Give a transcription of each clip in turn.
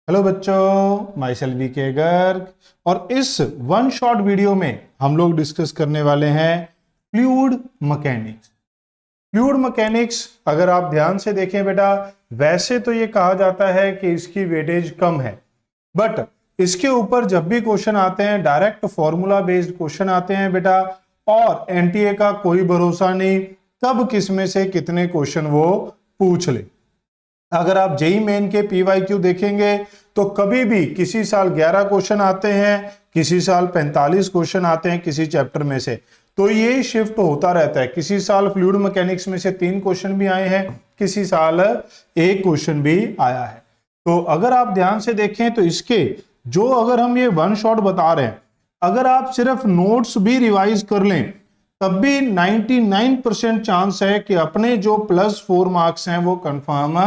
Hello बच्चों, my self VK Garg. और इस वन शॉट वीडियो में हम लोग डिस्कस करने वाले हैं फ्लूइड मैकेनिक्स। फ्लूइड मैकेनिक्स अगर आप ध्यान से देखें बेटा, वैसे तो ये कहा जाता है कि इसकी वेटेज कम है, बट इसके ऊपर जब भी क्वेश्चन आते हैं, डायरेक्ट फॉर्मूला बेस्ड क्वेश्चन आते हैं बेटा, और एनटीए का कोई भरोसा नहीं कब किस में से कितने क्वेश्चन वो पूछ ले। अगर आप जेई मेन के पीवाईक्यू देखेंगे तो कभी भी किसी साल 11 क्वेश्चन आते हैं, किसी साल 45 क्वेश्चन आते हैं किसी चैप्टर में से, तो ये शिफ्ट होता रहता है। किसी साल फ्लूइड मैकेनिक्स में से 3 क्वेश्चन भी आए हैं, किसी साल 1 क्वेश्चन भी आया है। तो अगर आप ध्यान से देखें तो इसके जो अगर हम ये वन शॉट बता रहे हैं, अगर आप सिर्फ नोट्स भी रिवाइज कर लें तब भी 99% चांस है कि अपने जो +4 मार्क्स हैं वो कंफर्म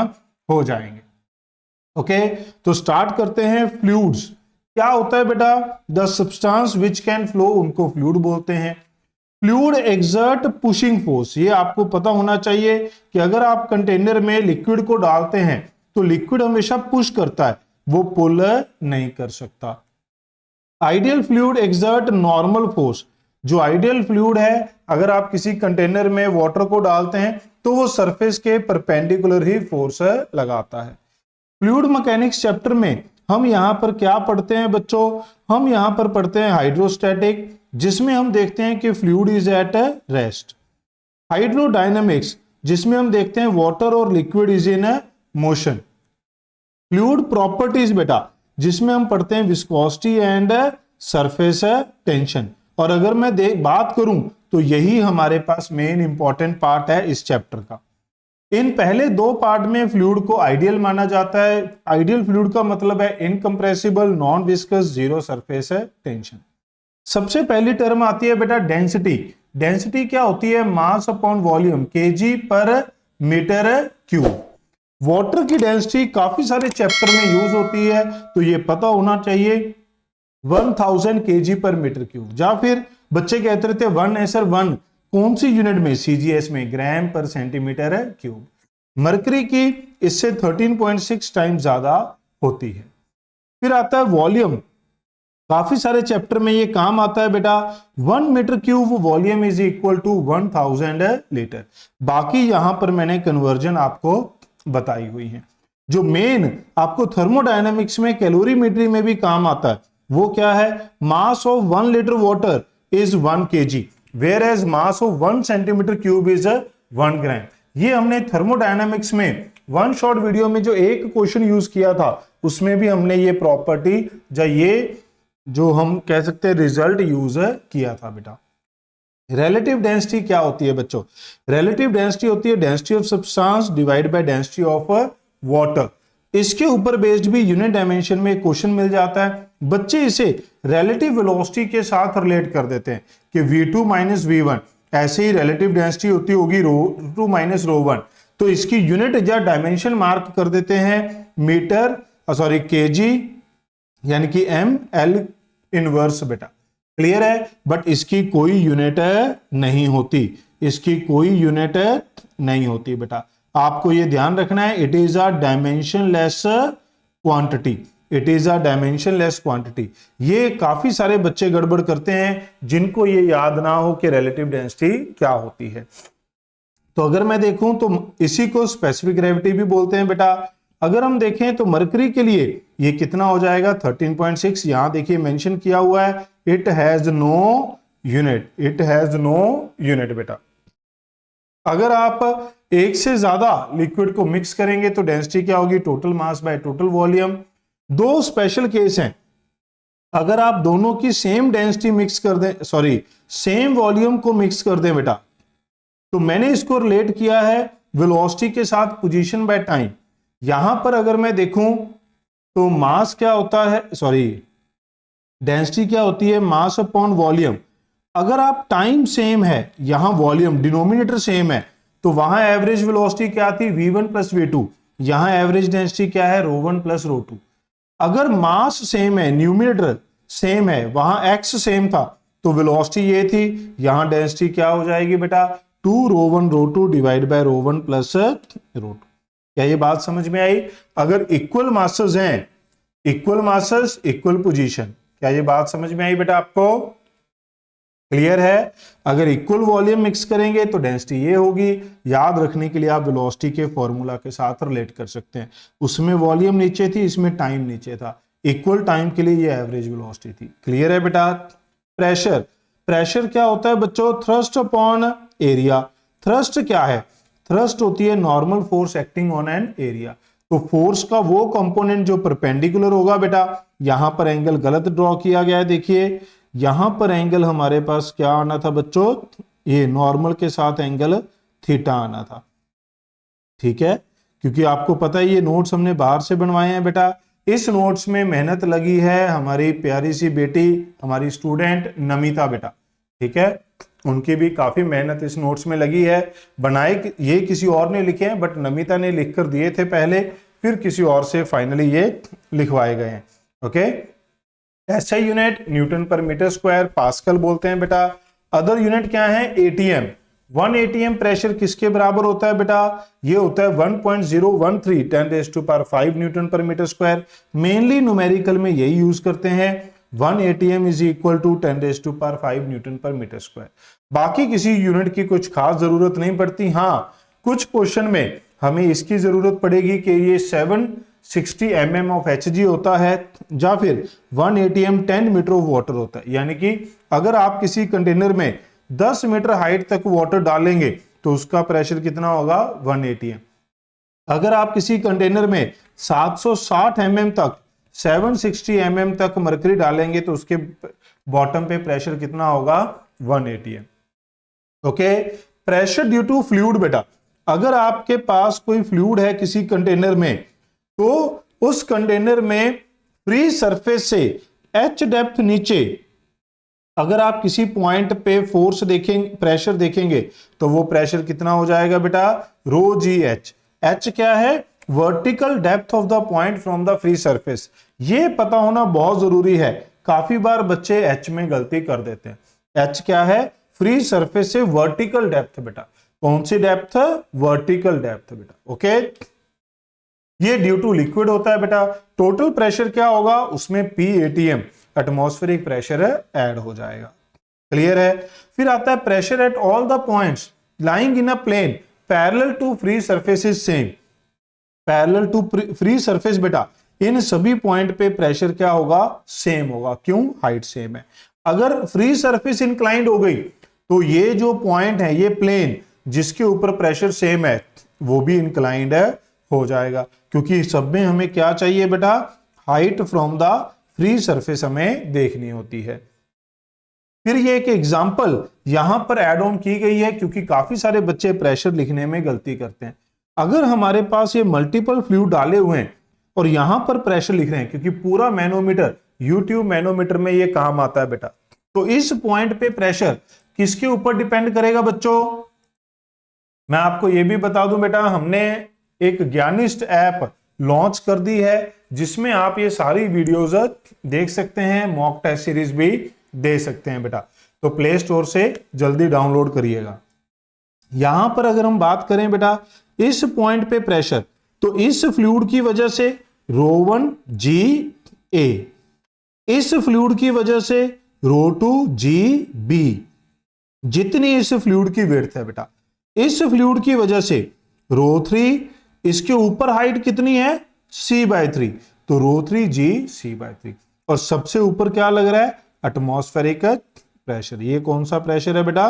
हो जाएंगे। ओके, तो स्टार्ट करते हैं। फ्लूइड्स क्या होता है बेटा? The substance which can flow, उनको फ्लूइड बोलते हैं। फ्लूइड एक्सर्ट पुशिंग फोर्स, ये आपको पता होना चाहिए कि अगर आप कंटेनर में लिक्विड को डालते हैं तो लिक्विड हमेशा पुश करता है, वो पुल नहीं कर सकता। Ideal fluid exert normal force, जो आइडियल फ्लूइड है अगर आप किसी कंटेनर में वाटर को डालते हैं तो वो सरफेस के परपेंडिकुलर ही फोर्स लगाता है। फ्लूइड मैकेनिक्स चैप्टर में हम यहां पर क्या पढ़ते हैं बच्चों? हम यहां पर पढ़ते हैं हाइड्रोस्टैटिक, जिसमें हम देखते हैं कि fluid is at rest. Hydrodynamics, जिसमें हम देखते हैं वाटर और liquid is in motion. Fluid properties बेटा, जिसमें हम पढ़ते हैं विस्कोसिटी एंड सरफेस टेंशन। और अगर मैं बात करूं तो यही हमारे पास मेन इंपॉर्टेंट पार्ट है इस चैप्टर का। इन पहले 2 पार्ट में फ्लूइड को आइडियल माना जाता है। आइडियल फ्लूइड का मतलब है incompressible, non viscous, zero surface tension. सबसे पहली टर्म आती है बेटा डेंसिटी। डेंसिटी क्या होती है? मास अपॉन वॉल्यूम, केजी पर मीटर क्यूब। वाटर की डेंसिटी काफी सारे चैप्टर में यूज होती है, तो ये पता होना चाहिए 1000 केजी पर मीटर क्यूब। या फिर बच्चे कहते रहते 1 सर 1 कौन सी यूनिट में? सीजीएस में, ग्राम पर सेंटीमीटर क्यूब। मरकरी की इससे 13.6 टाइम्स ज्यादा होती है। फिर आता है वॉल्यूम, काफी सारे चैप्टर में ये काम आता है बेटा। 1 metre cube volume is equal to 1000 litre. बाकी यहां पर मैंने कन्वर्जन आपको बताई हुई है। जो मेन आपको थर्मोडायनेमिक्स में कैलोरीमेट्री में भी काम आता है वो क्या है? Mass of 1 litre water is 1 kg, where as mass of 1 centimetre cube is 1 gram. ये हमने थर्मोडायनेमिक्स में वन शॉट वीडियो में जो एक क्वेश्चन यूज किया था उसमें भी हमने ये प्रॉपर्टी या ये जो हम कह सकते हैं रिजल्ट यूज किया था बेटा। रिलेटिव डेंसिटी क्या होती है बच्चों? रिलेटिव डेंसिटी होती है density of substance divide by density of water. इसके ऊपर बेस्ड भी यूनिट डायमेंशन में एक क्वेश्चन मिल जाता है। बच्चे इसे रिलेटिव वेलोसिटी के साथ रिलेट कर देते हैं कि v2 माइनस v1, ऐसे ही रिलेटिव डेंसिटी होती होगी ρ2 माइनस ρ1। तो इसकी यूनिट या डायमेंशन मार्क कर देते हैं मीटर, केजी, यानी कि ml इनवर्स बेटा। क्लियर है? बट इसकी कोई यूनिट नहीं होती, इसकी कोई यूनिट नहीं होती बेटा। आपको ये ध्यान रखना है, it is a dimensionless quantity, it is a dimensionless quantity. ये काफी सारे बच्चे गड़बड़ करते हैं जिनको ये याद ना हो कि रिलेटिव डेंसिटी क्या होती है। तो अगर मैं देखूं तो इसी को स्पेसिफिक ग्रेविटी भी बोलते हैं बेटा। अगर हम देखें तो मरकरी के लिए ये कितना हो जाएगा? 13.6। यहां देखिए मेंशन किया हुआ है it has no unit, it has no unit बेटा। अगर आप एक से ज्यादा लिक्विड को मिक्स करेंगे तो डेंसिटी क्या होगी? Total mass by total volume. 2 special case हैं, अगर आप दोनों की सेम डेंसिटी मिक्स कर दें, सेम वॉल्यूम को मिक्स कर दें बेटा, तो मैंने इसको रिलेट किया है वेलोसिटी के साथ पोजीशन बाय टाइम। यहां पर अगर मैं देखूं तो मास क्या होता है, डेंसिटी क्या होती है? मास अपॉन वॉल्यूम। अगर आप टाइम सेम है, यहां वॉल्यूम डिनोमिनेटर सेम है, तो वहां एवरेज वेलोसिटी क्या थी? v1 plus v2। यहां एवरेज डेंसिटी क्या है? ρ1 प्लस ρ2। अगर मास सेम है, न्यूमिनेटर सेम है, वहां x सेम था, तो वेलोसिटी ये थी, यहां डेंसिटी क्या हो जाएगी बेटा? 2 ρ1 ρ2 डिवाइड बाय ρ1 प्लस ρ2। क्या ये बात समझ में आई? अगर इक्वल मासेस हैं इक्वल मासेस इक्वल पोजीशन। क्या ये बात समझ में आई बेटा आपको? क्लियर है? अगर इक्वल वॉल्यूम मिक्स करेंगे तो डेंसिटी ये होगी। याद रखने के लिए आप वेलोसिटी के फॉर्मूला के साथ रिलेट कर सकते हैं। उसमें वॉल्यूम नीचे थी, इसमें टाइम नीचे था। इक्वल टाइम के लिए ये एवरेज वेलोसिटी थी। क्लियर है बेटा? प्रेशर, प्रेशर क्या होता है बच्चों? Thrust upon area. थ्रस्ट क्या है? थ्रस्ट होती है normal force acting on an area. तो फोर्स का वो कंपोनेंट जो परपेंडिकुलर होगा बेटा, यहां पर एंगल गलत ड्रॉ किया गया है। देखिए यहां पर एंगल हमारे पास क्या आना था बच्चों? ये नॉर्मल के साथ एंगल थीटा आना था। ठीक है, क्योंकि आपको पता है ये नोट्स हमने बाहर से बनवाए हैं बेटा। इस नोट्स में मेहनत लगी है हमारी प्यारी सी बेटी, हमारी स्टूडेंट नमिता बेटा। ठीक है, उनकी भी काफी मेहनत इस नोट्स में लगी है। बनाए ये किसी और ने लिखे हैं, बट नमिता ने लिखकर दिए थे पहले, फिर किसी और से फाइनली ये लिखवाए गए हैं। Okay, SI unit Newton per metre square, pascal बोलते हैं बेटा। अदर यूनिट क्या है? एटीएम। 1 एटीएम प्रेशर किसके बराबर होता है बेटा? ये होता है 1.013 10⁵ newton per metre square. Mainly numerical में यही यूज करते हैं। 1 ATM is equal to 10⁵ newton per metre square. बाकी किसी यूनिट की कुछ खास जरूरत नहीं पड़ती। हाँ, कुछ क्वेश्चन में हमें इसकी जरूरत पड़ेगी कि ये 760 mm ऑफ Hg होता है, या फिर 1 ATM 10 मीटर ऑफ वाटर होता है। यानी कि अगर आप किसी कंटेनर में 10 मीटर हाइट तक वाटर डालेंगे तो उसका प्रेशर कितना होगा? 1 ATM। अगर आप किसी कंटेनर में 760 mm तक 760 mm तक मरकरी डालेंगे तो उसके बॉटम पे प्रेशर कितना होगा? 1 ATM। Okay, pressure due to fluid बेटा, अगर आपके पास कोई फ्लूइड है किसी कंटेनर में, तो उस कंटेनर में फ्री सरफेस से H डेप्थ नीचे अगर आप किसी पॉइंट पे फोर्स देखेंगे, प्रेशर देखेंगे, तो वो प्रेशर कितना हो जाएगा बेटा? रो जी एच। एच क्या है? Vertical depth of the point from the free surface. ये पता होना बहुत जरूरी है। काफी बार बच्चे एच में गलती कर देते हैं। एच क्या है? फ्री सरफेस से वर्टिकल डेप्थ बेटा। कौन सी डेप्थ? वर्टिकल डेप्थ बेटा। ओके, ये ड्यू टू लिक्विड होता है बेटा। टोटल प्रेशर क्या होगा? उसमें PATM एटमॉस्फेरिक प्रेशर ऐड हो जाएगा। क्लियर है? फिर आता है pressure at all the points lying in a plane parallel to free surface is same. Parallel to free surface बेटा, इन सभी पॉइंट पे प्रेशर क्या होगा? सेम होगा। क्यों? हाइट सेम है। अगर फ्री सरफेस इंक्लाइंड हो गई तो ये जो पॉइंट है, ये प्लेन जिसके ऊपर प्रेशर सेम है, वो भी इंक्लाइंड हो जाएगा। क्योंकि सब में हमें क्या चाहिए बेटा? Height from the free surface हमें देखनी होती है। फिर ये एक एग्जांपल यहां पर ऐड ऑन की गई है, क्योंकि काफी सारे बच्चे प्रेशर लिखने में गलती करते हैं। अगर हमारे पास ये मल्टीपल फ्लूइड डाले हुए हैं और यहां पर प्रेशर लिख रहे हैं, क्योंकि पूरा मैनोमीटर, यूट्यूब मैनोमीटर में ये काम आता है बेटा, तो इस पॉइंट पे प्रेशर किसके ऊपर डिपेंड करेगा बच्चों? मैं आपको ये भी बता दूं बेटा, हमने एक ज्ञानिस्ट ऐप लॉन्च कर दी है, जिसमें आप ये सारी वीडियोज देख सकते हैं, मॉक टेस्ट सीरीज भी दे सकते हैं बेटा। तो प्ले स्टोर से जल्दी डाउनलोड करिएगा। यहां पर अगर हम बात करें बेटा इस पॉइंट पे प्रेशर, तो इस फ्लूइड की वजह से ρ1 GA, इस फ्लूइड की वजह से ρ2 GB, जितनी इस फ्लूइड की विड्थ है बेटा, इस फ्लूइड की वजह से ρ3, इसके ऊपर हाइट कितनी है? C/3, तो ρ3 G C/3। और सबसे ऊपर क्या लग रहा है? Atmospheric pressure. ये कौन सा प्रेशर है बेटा?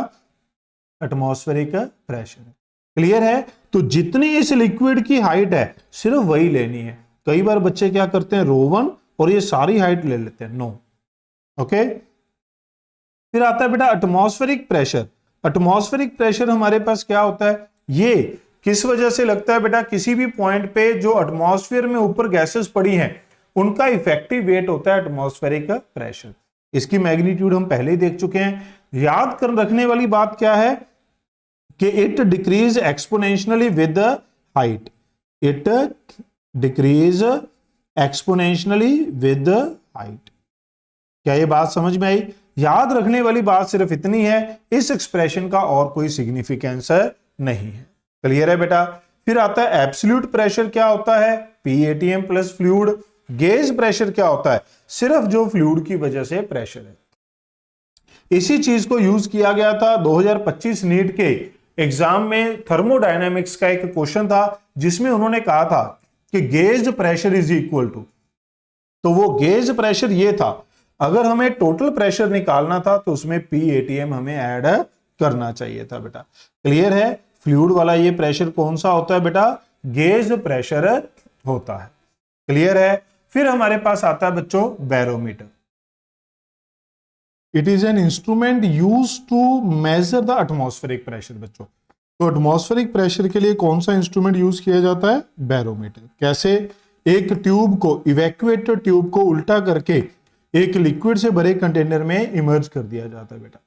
Atmospheric pressure. क्लियर है? तो जितनी इस लिक्विड की हाइट है सिर्फ वही लेनी है। कई बार बच्चे क्या करते हैं? ρ1 और ये सारी हाइट ले लेते हैं। नो। ओके, फिर आता है बेटा एटमॉस्फेरिक प्रेशर। एटमॉस्फेरिक प्रेशर हमारे पास क्या होता है? ये किस वजह से लगता है बेटा? किसी भी पॉइंट पे जो एटमॉस्फेयर में ऊपर गैसेस पड़ी हैं, उनका इफेक्टिव वेट होता है एटमॉस्फेरिक प्रेशर। इसकी मैग्नीट्यूड हम पहले ही देख चुके हैं। याद कर रखने वाली बात क्या है कि it decrease exponentially with height. It decrease exponentially with height. क्या ये बात समझ में आई? याद रखने वाली बात सिर्फ इतनी है, इस एक्सप्रेशन का और कोई सिग्निफिकेंस नहीं है। क्लियर है बेटा? फिर आता है एब्सोल्यूट प्रेशर। क्या होता है? PATM plus fluid gauge pressure क्या होता है? सिर्फ जो फ्लूइड की वजह से प्रेशर है। इसी चीज को यूज किया गया था 2025 नीट के एग्जाम में। थर्मोडायनेमिक्स का एक क्वेश्चन था जिसमें उन्होंने कहा था कि gauge pressure is equal to, तो वो गेज प्रेशर ये था, अगर हमें टोटल प्रेशर निकालना था तो उसमें PATM हमें ऐड करना चाहिए था बेटा। क्लियर है? फ्लूइड वाला ये प्रेशर कौन सा होता है बेटा? गेज प्रेशर होता है। क्लियर है? फिर हमारे पास आता है बच्चों barometer. It is an instrument use to measure the atmospheric pressure बच्चों। तो एटमॉस्फेरिक प्रेशर के लिए कौन सा इंस्ट्रूमेंट यूज किया जाता है? बैरोमीटर। कैसे? एक ट्यूब को, इवैक्यूएटेड ट्यूब को उल्टा करके एक लिक्विड से भरे कंटेनर में इमर्ज कर दिया जाता है बेटा।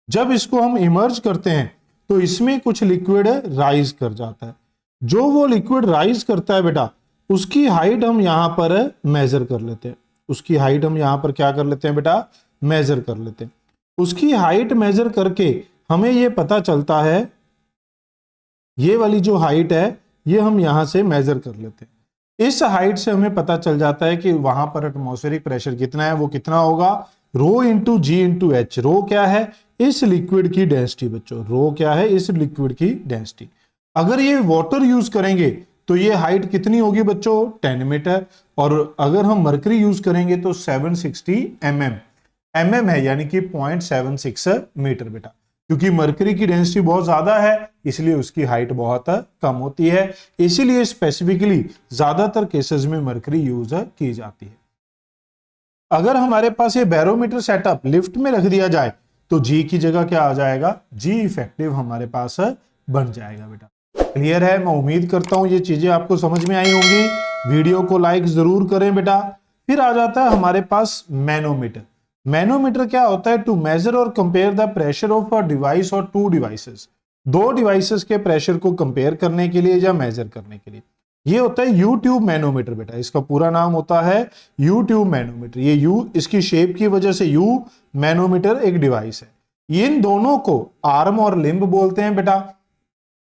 जब इसको हम इमर्ज करते हैं तो इसमें कुछ लिक्विड राइज कर जाता है। जो वो लिक्विड राइज करता है बेटा, उसकी हाइट हम यहां पर मेजर कर लेते हैं। उसकी हाइट हम यहां पर क्या कर लेते हैं बेटा? मेजर कर लेते हैं। उसकी हाइट मेजर करके हमें ये पता चलता है, ये वाली जो हाइट है ये हम यहां से मेजर कर लेते हैं। इस हाइट से हमें पता चल जाता है कि वहां पर एटमॉस्फेरिक प्रेशर कितना है। वो कितना होगा? रो इंटू जी इंटू एच। रो क्या है? इस लिक्विड की डेंसिटी बच्चों। रो क्या है? इस लिक्विड की डेंसिटी। अगर ये वाटर यूज करेंगे तो ये हाइट कितनी होगी बच्चों? 10 मीटर। और अगर हम मरकरी यूज करेंगे तो 760 mm है, यानी कि 0.76 मीटर बेटा। क्योंकि मरकरी की डेंसिटी बहुत ज्यादा है इसलिए उसकी हाइट बहुत कम होती है। इसीलिए स्पेसिफिकली ज्यादातर केसेस में मरकरी यूज की जाती है। अगर हमारे पास ये बैरोमीटर सेटअप लिफ्ट में रख दिया जाए तो जी की जगह क्या आ जाएगा? जी इफेक्टिव हमारे पास बन जाएगा बेटा। क्लियर है? मैं उम्मीद करता हूं ये चीजें आपको समझ में आई होंगी। वीडियो को लाइक जरूर करें बेटा। फिर आ जाता है हमारे पास मैनोमीटर। मैनोमीटर क्या होता है? टू मेजर और compare the pressure of a device और टू डिवाइसेस। दो डिवाइसेस के प्रेशर को कंपेयर करने के लिए या मेजर करने के लिए। ये होता है यू ट्यूब मैनोमीटर बेटा। इसका पूरा नाम होता है यू ट्यूब मैनोमीटर। ये यू, इसकी शेप की वजह से यू मैनोमीटर एक डिवाइस है। इन दोनों को आर्म और लिम्ब बोलते हैं बेटा।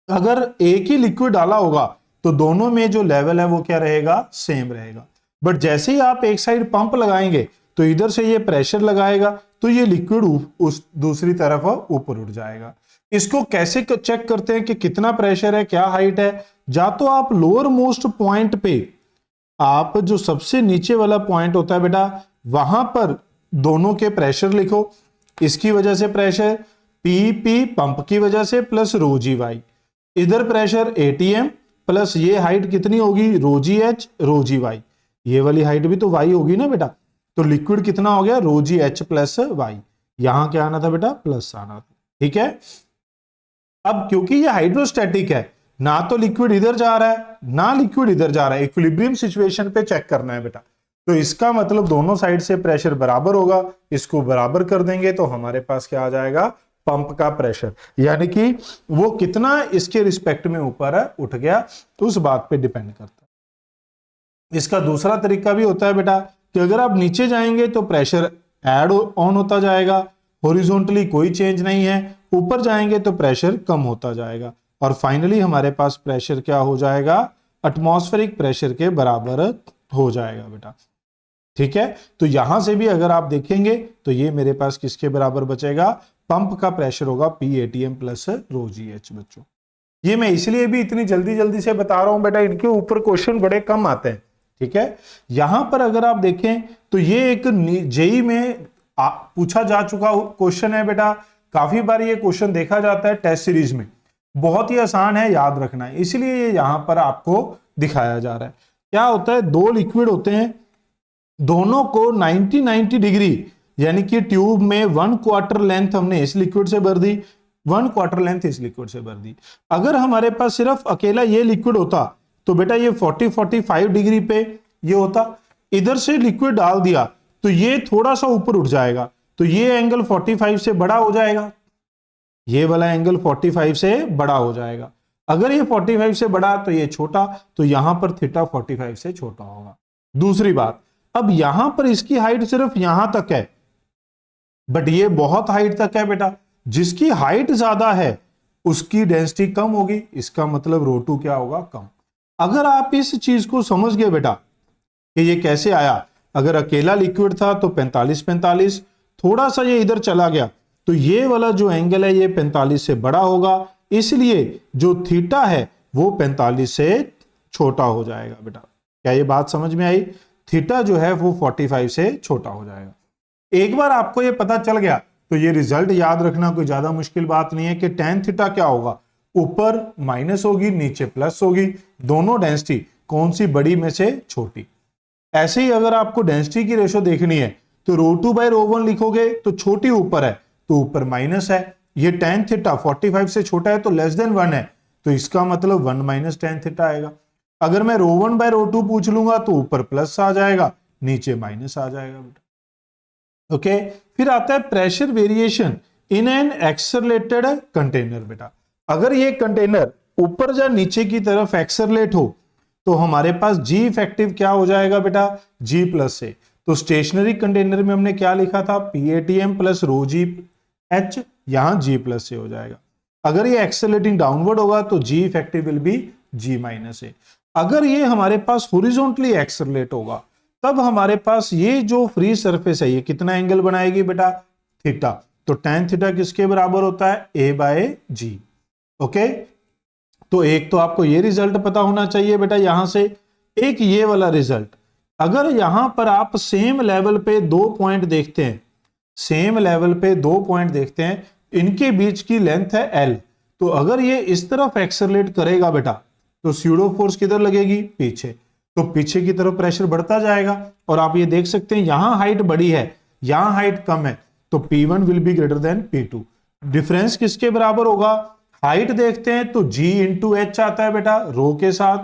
अगर एक ही लिक्विड डाला होगा तो दोनों में जो लेवल है वो क्या रहेगा? सेम रहेगा। बट जैसे ही आप एक साइड पंप लगाएंगे तो इधर से ये प्रेशर लगाएगा तो ये लिक्विड उस दूसरी तरफ ऊपर उठ जाएगा। इसको कैसे चेक करते हैं कि कितना प्रेशर है, क्या हाइट है? या तो आप लोअर मोस्ट पॉइंट पे, आप जो सबसे नीचे वाला पॉइंट होता है बेटा, वहां पर दोनों के प्रेशर लिखो। इसकी वजह से प्रेशर पी पंप की वजह से प्लस रो जी वाई। इधर प्रेशर ATM प्लस ये हाइट कितनी होगी? रो जी एच रो जी वाई। ये वाली हाइट भी तो वाई होगी ना बेटा। तो लिक्विड कितना हो गया? रो जी एच प्लस वाई। यहां क्या आना था बेटा? प्लस आना था। ठीक है? अब क्योंकि ये हाइड्रोस्टैटिक है, ना तो लिक्विड इधर जा रहा है ना लिक्विड इधर जा रहा है, इक्विलिब्रियम सिचुएशन पे चेक करना है बेटा। तो इसका मतलब दोनों साइड से प्रेशर बराबर होगा। इसको बराबर कर देंगे तो हमारे पास क्या आ जाएगा? पंप का प्रेशर, यानी कि वो कितना इसके रिस्पेक्ट में ऊपर उठ गया, तो उस बात पे डिपेंड करता है। इसका दूसरा तरीका भी होता है बेटा कि अगर आप नीचे जाएंगे तो प्रेशर ऐड ऑन होता जाएगा, हॉरिजॉन्टली कोई चेंज नहीं है। ऊपर जाएंगे तो प्रेशर कम होता जाएगा और फाइनली हमारे पास प्रेशर क्या हो जाएगा? एटमॉस्फेरिक प्रेशर के बराबर हो जाएगा बेटा। ठीक है? तो यहां से भी अगर आप देखेंगे तो ये मेरे पास किसके बराबर बचेगा? पंप का प्रेशर होगा PATM प्लस रो जी एच बच्चों। ये मैं इसलिए भी इतनी जल्दी जल्दी से बता रहा हूं बेटा, इनके ऊपर क्वेश्चन बड़े कम आते हैं। ठीक है? यहां पर अगर आप देखें तो ये एक जेई में पूछा जा चुका क्वेश्चन है बेटा। काफी बार ये क्वेश्चन देखा जाता है टेस्ट सीरीज में। बहुत ही आसान है, याद रखना है, इसलिए ये यहां पर आपको दिखाया जा रहा है। क्या होता है? दो लिक्विड होते हैं, दोनों को 90 डिग्री, यानी कि ट्यूब में 1/4 लेंथ हमने इस लिक्विड से भर दी, 1/4 लेंथ इस लिक्विड से भर दी। अगर हमारे पास सिर्फ अकेला ये लिक्विड होता तो बेटा ये 40-45 डिग्री पे ये होता। इधर से लिक्विड डाल दिया तो ये थोड़ा सा ऊपर उठ जाएगा, तो ये एंगल 45 से बड़ा हो जाएगा, ये वाला एंगल 45 से बड़ा हो जाएगा। अगर ये 45 से बड़ा तो ये छोटा, तो यहां पर थीटा 45 से छोटा होगा। दूसरी बात, अब यहां पर इसकी हाइट सिर्फ यहां तक है, बट ये बहुत हाइट तक है बेटा। जिसकी हाइट ज्यादा है उसकी डेंसिटी कम होगी, इसका मतलब रो2 क्या होगा? कम। अगर आप इस चीज को समझ गए बेटा कि ये कैसे आया। अगर अकेला लिक्विड था तो 45-45, थोड़ा सा ये इधर चला गया तो ये वाला जो एंगल है ये 45 से बड़ा होगा, इसलिए जो थीटा है वो 45 से छोटा हो जाएगा बेटा। क्या ये बात समझ में आई? थीटा जो है वो 45 से छोटा हो जाएगा। एक बार आपको ये पता चल गया तो ये रिजल्ट याद रखना कोई ज्यादा मुश्किल बात नहीं है कि tan थीटा क्या होगा, ऊपर माइनस होगी नीचे प्लस होगी, दोनों डेंसिटी कौन सी बड़ी में से छोटी। ऐसे ही अगर आपको डेंसिटी की रेशो देखनी है तो ρ2/ρ1 लिखोगे तो छोटी ऊपर है तो ऊपर माइनस है, ये tan थीटा 45 से छोटा है तो लेस देन 1 है तो इसका मतलब 1 माइनस tan थीटा आएगा। अगर मैं ρ1/ρ2 पूछ लूंगा तो ऊपर प्लस आ जाएगा नीचे माइनस आ जाएगा बेटा। ओके, फिर आता है pressure variation in an accelerated container. बेटा अगर ये कंटेनर ऊपर या नीचे की तरफ एक्सेलरेट हो तो हमारे पास जी इफेक्टिव क्या हो जाएगा बेटा, जी प्लस से। तो स्टेशनरी कंटेनर में हमने क्या लिखा था, PATM प्लस रो जी एच, यहां जी प्लस से हो जाएगा। अगर ये एक्सेलरेटिंग डाउनवर्ड होगा तो g effective will be g minus a. अगर ये हमारे पास हॉरिजॉन्टली एक्सेलरेट होगा तब हमारे पास ये जो फ्री सरफेस है ये कितना एंगल बनाएगी बेटा, थीटा। तो tan थीटा किसके बराबर होता है, A/G। ओके, तो एक तो आपको ये रिजल्ट पता होना चाहिए बेटा यहां से, एक ये वाला रिजल्ट। अगर यहां पर आप सेम लेवल पे दो पॉइंट देखते हैं, सेम लेवल पे दो पॉइंट देखते हैं, इनके बीच की लेंथ है L, तो अगर ये इस तरफ एक्सेलरेट करेगा बेटा तो स्यूडो फोर्स किधर लगेगी, पीछे, तो पीछे की तरफ प्रेशर बढ़ता जाएगा। और आप ये देख सकते हैं यहां हाइट बड़ी है यहां हाइट कम है तो P1 will be greater than P2। Difference किसके बराबर होगा, हाइट देखते हैं तो G इंटू एच आता है बेटा रो के साथ,